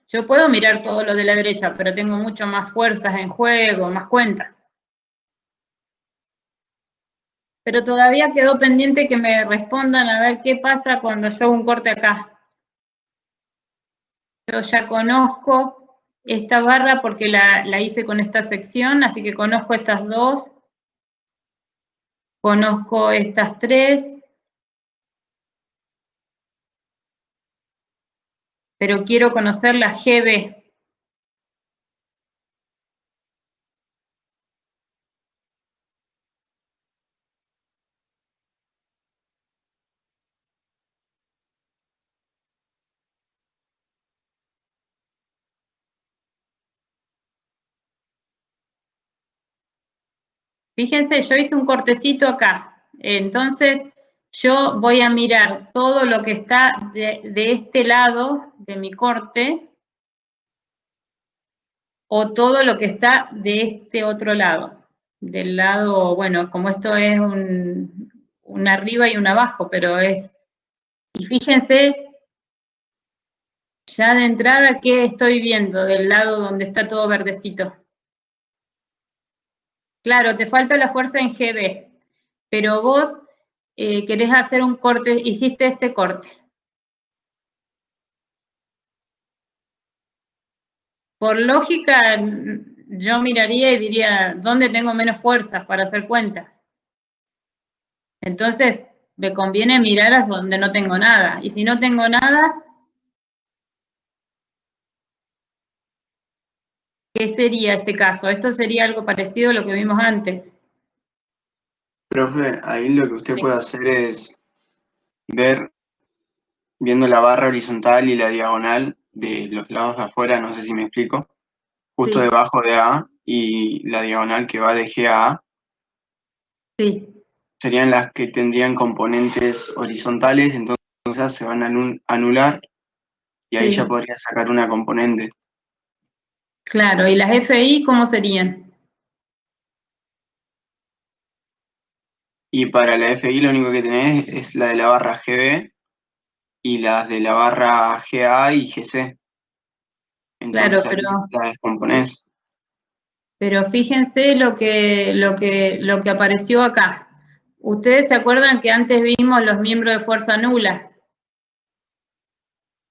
Yo puedo mirar todo lo de la derecha, pero tengo mucho más fuerzas en juego, más cuentas. Pero todavía quedó pendiente que me respondan a ver qué pasa cuando yo hago un corte acá. Yo ya conozco esta barra porque la hice con esta sección, así que conozco estas dos. Conozco estas tres. Pero quiero conocer la GB. Fíjense, yo hice un cortecito acá. Entonces, yo voy a mirar todo lo que está de este lado de mi corte o todo lo que está de este otro lado. Del lado, bueno, como esto es un arriba y un abajo, pero es... Y fíjense, ya de entrada, ¿qué estoy viendo del lado donde está todo verdecito? Claro, te falta la fuerza en GB, pero vos querés hacer un corte, hiciste este corte. Por lógica, yo miraría y diría, ¿dónde tengo menos fuerzas para hacer cuentas? Entonces, me conviene mirar a donde no tengo nada. Y si no tengo nada, ¿Qué sería este caso? Esto sería algo parecido a lo que vimos antes. Profe, ahí lo que usted Sí. puede hacer es ver, viendo la barra horizontal y la diagonal de los lados de afuera, no sé si me explico, justo Sí, debajo de A y la diagonal que va de G a A, sí, serían las que tendrían componentes horizontales, entonces se van a anular y ahí ya sí. podría sacar una componente. Claro, ¿y las FI cómo serían? Y para la FI lo único que tenés es la de la barra GB y las de la barra GA y GC. Claro, Entonces ahí la descomponés. pero fíjense lo que apareció acá. ¿Ustedes se acuerdan que antes vimos los miembros de fuerza nula?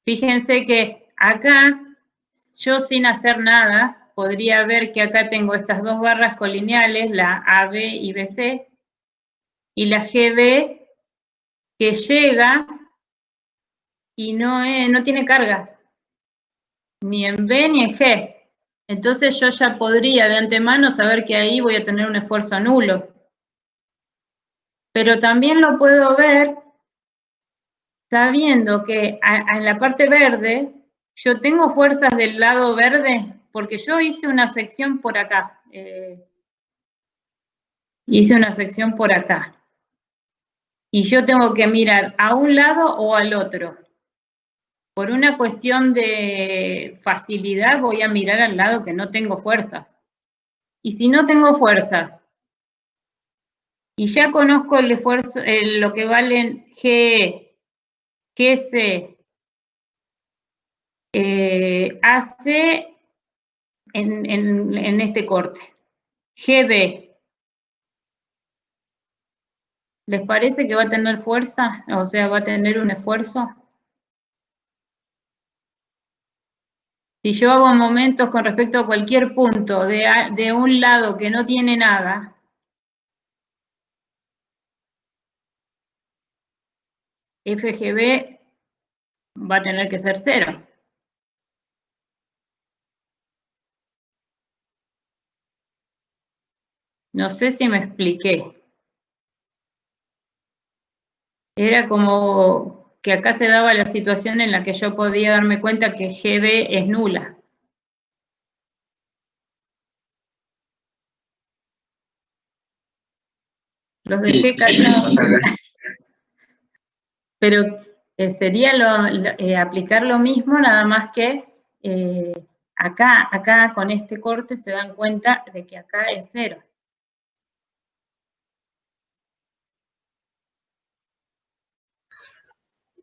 Fíjense que acá, yo sin hacer nada, podría ver que acá tengo estas dos barras colineales, la AB y BC, y la GB que llega y no tiene carga, ni en B ni en G. Entonces yo ya podría de antemano saber que ahí voy a tener un esfuerzo nulo. Pero también lo puedo ver sabiendo que en la parte verde yo tengo fuerzas del lado verde porque yo hice una sección por acá. Hice una sección por acá. Y yo tengo que mirar a un lado o al otro. Por una cuestión de facilidad voy a mirar al lado que no tengo fuerzas. Y si no tengo fuerzas, y ya conozco el esfuerzo, lo que valen GE, GC, AC en este corte, GB, ¿les parece que va a tener fuerza? O sea, va a tener un esfuerzo. Si yo hago momentos con respecto a cualquier punto de un lado que no tiene nada, FGB va a tener que ser 0. No sé si me expliqué. Era como que acá se daba la situación en la que yo podía darme cuenta que GB es nula. Los dejé callados. Pero sería aplicar lo mismo, nada más que acá con este corte se dan cuenta de que acá es 0.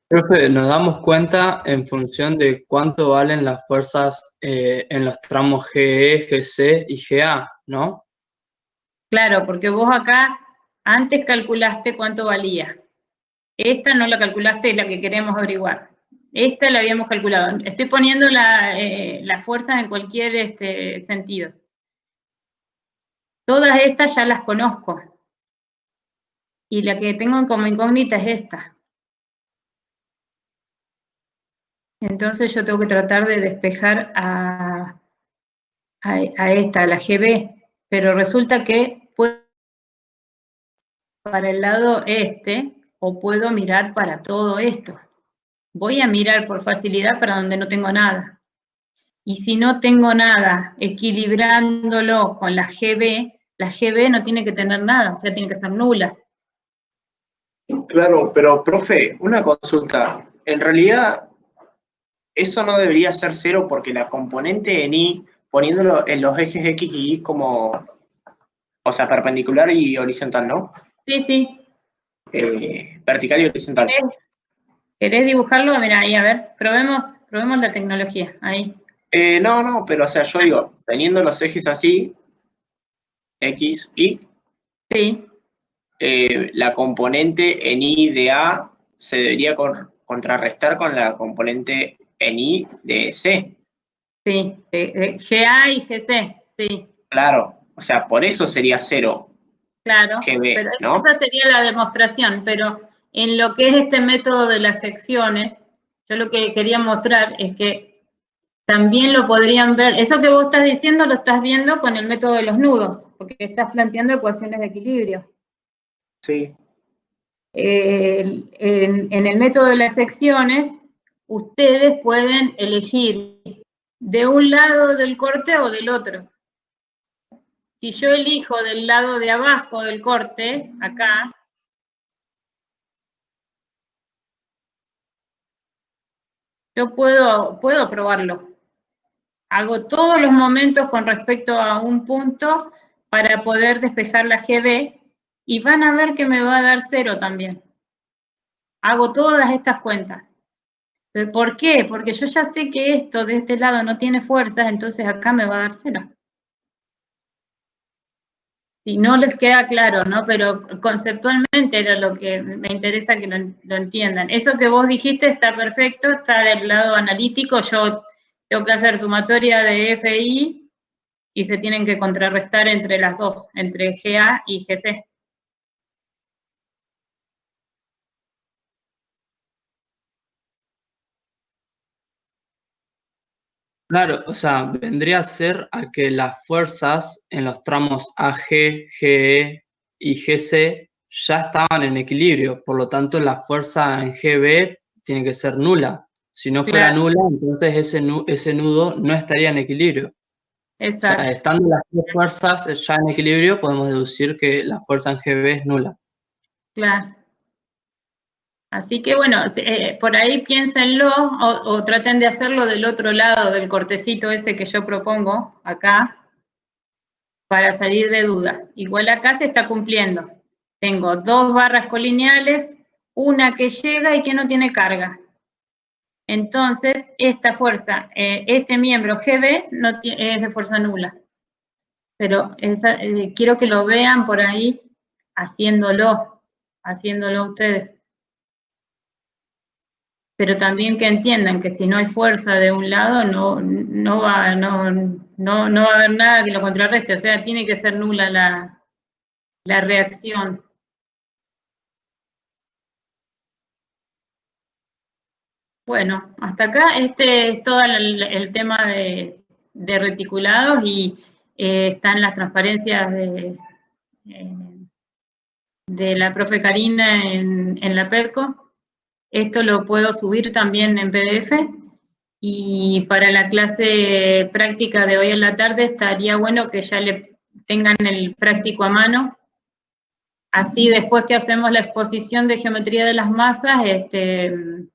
Profe, nos damos cuenta en función de cuánto valen las fuerzas en los tramos GE, GC y GA, ¿no? Claro, porque vos acá antes calculaste cuánto valía. Esta no la calculaste, es la que queremos averiguar. Esta la habíamos calculado. Estoy poniendo las fuerzas en cualquier sentido. Todas estas ya las conozco. Y la que tengo como incógnita es esta. Entonces yo tengo que tratar de despejar a esta, a la GB. Pero resulta que puedo para el lado este o puedo mirar para todo esto. Voy a mirar por facilidad para donde no tengo nada. Y si no tengo nada, equilibrándolo con la GB no tiene que tener nada, o sea, tiene que ser nula. Claro, pero profe, una consulta. En realidad, eso no debería ser 0 porque la componente en Y, poniéndolo en los ejes X y Y como, o sea, perpendicular y horizontal, ¿no? Sí, sí. Vertical y horizontal. ¿Querés dibujarlo? Mira, ahí, a ver, probemos la tecnología, ahí. No, pero o sea, yo digo, teniendo los ejes así, X, Y, Sí, la componente en Y de A se debería contrarrestar con la componente en Y de C. sí, GA y GC, sí, Claro, o sea, por eso sería 0 claro, GB, pero ¿no? esa sería la demostración, pero en lo que es este método de las secciones, yo lo que quería mostrar es que También lo podrían ver, eso que vos estás diciendo lo estás viendo con el método de los nudos, porque estás planteando ecuaciones de equilibrio. Sí. En el método de las secciones, ustedes pueden elegir de un lado del corte o del otro. Si yo elijo del lado de abajo del corte, acá, yo puedo probarlo. Hago todos los momentos con respecto a un punto para poder despejar la GB y van a ver que me va a dar 0 también. Hago todas estas cuentas. ¿Por qué? Porque yo ya sé que esto de este lado no tiene fuerzas, entonces acá me va a dar 0. Si no les queda claro, ¿no? Pero conceptualmente era lo que me interesa que lo entiendan. Eso que vos dijiste está perfecto, está del lado analítico. Yo tengo que hacer sumatoria de FI y se tienen que contrarrestar entre las dos, entre GA y GC. Claro, o sea, vendría a ser a que las fuerzas en los tramos AG, GE y GC ya estaban en equilibrio, por lo tanto la fuerza en GB tiene que ser nula. Si no fuera Claro. nula, entonces ese nudo no estaría en equilibrio. Exacto. O sea, estando las tres fuerzas ya en equilibrio, podemos deducir que la fuerza en GB es nula. Claro. Así que bueno, por ahí piénsenlo o traten de hacerlo del otro lado del cortecito ese que yo propongo acá para salir de dudas. Igual acá se está cumpliendo. Tengo 2 barras colineales, una que llega y que no tiene carga. Entonces, esta fuerza, este miembro GB no es de fuerza nula. Pero quiero que lo vean por ahí haciéndolo ustedes. Pero también que entiendan que si no hay fuerza de un lado, no va a haber nada que lo contrarreste, o sea, tiene que ser nula la reacción. Bueno, hasta acá este es todo el tema de reticulados y están las transparencias de la profe Karina en la PEDCO. Esto lo puedo subir también en PDF. Y para la clase práctica de hoy en la tarde estaría bueno que ya le tengan el práctico a mano. Así después que hacemos la exposición de geometría de las masas, de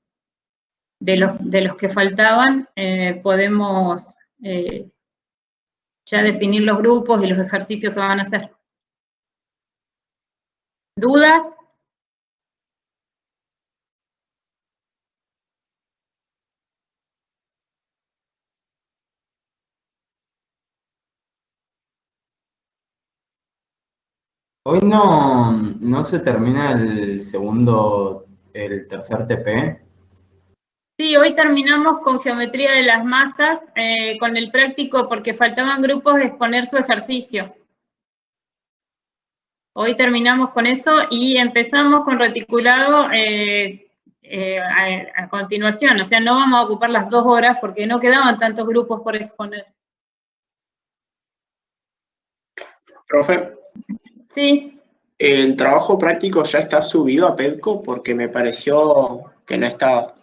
los que faltaban, podemos ya definir los grupos y los ejercicios que van a hacer. ¿Dudas? Hoy no se termina el tercer TP. Sí, hoy terminamos con geometría de las masas, con el práctico, porque faltaban grupos de exponer su ejercicio. Hoy terminamos con eso y empezamos con reticulado a continuación. O sea, no vamos a ocupar las 2 horas porque no quedaban tantos grupos por exponer. Profe, Sí. ¿el trabajo práctico ya está subido a PEDCO? Porque me pareció que no estaba.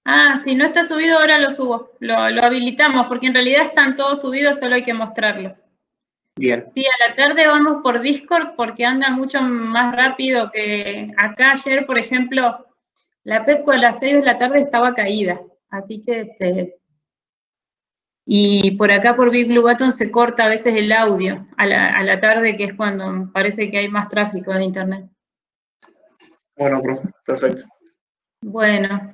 Ah, si no está subido, ahora lo subo. Lo habilitamos porque en realidad están todos subidos, solo hay que mostrarlos. Bien. Sí, a la tarde vamos por Discord porque anda mucho más rápido que acá. Ayer, por ejemplo, la PEDCO a las 6 de la tarde estaba caída. Así que, y por acá por Big Blue Button se corta a veces el audio a la tarde, que es cuando parece que hay más tráfico de internet. Bueno, profe, perfecto. Bueno,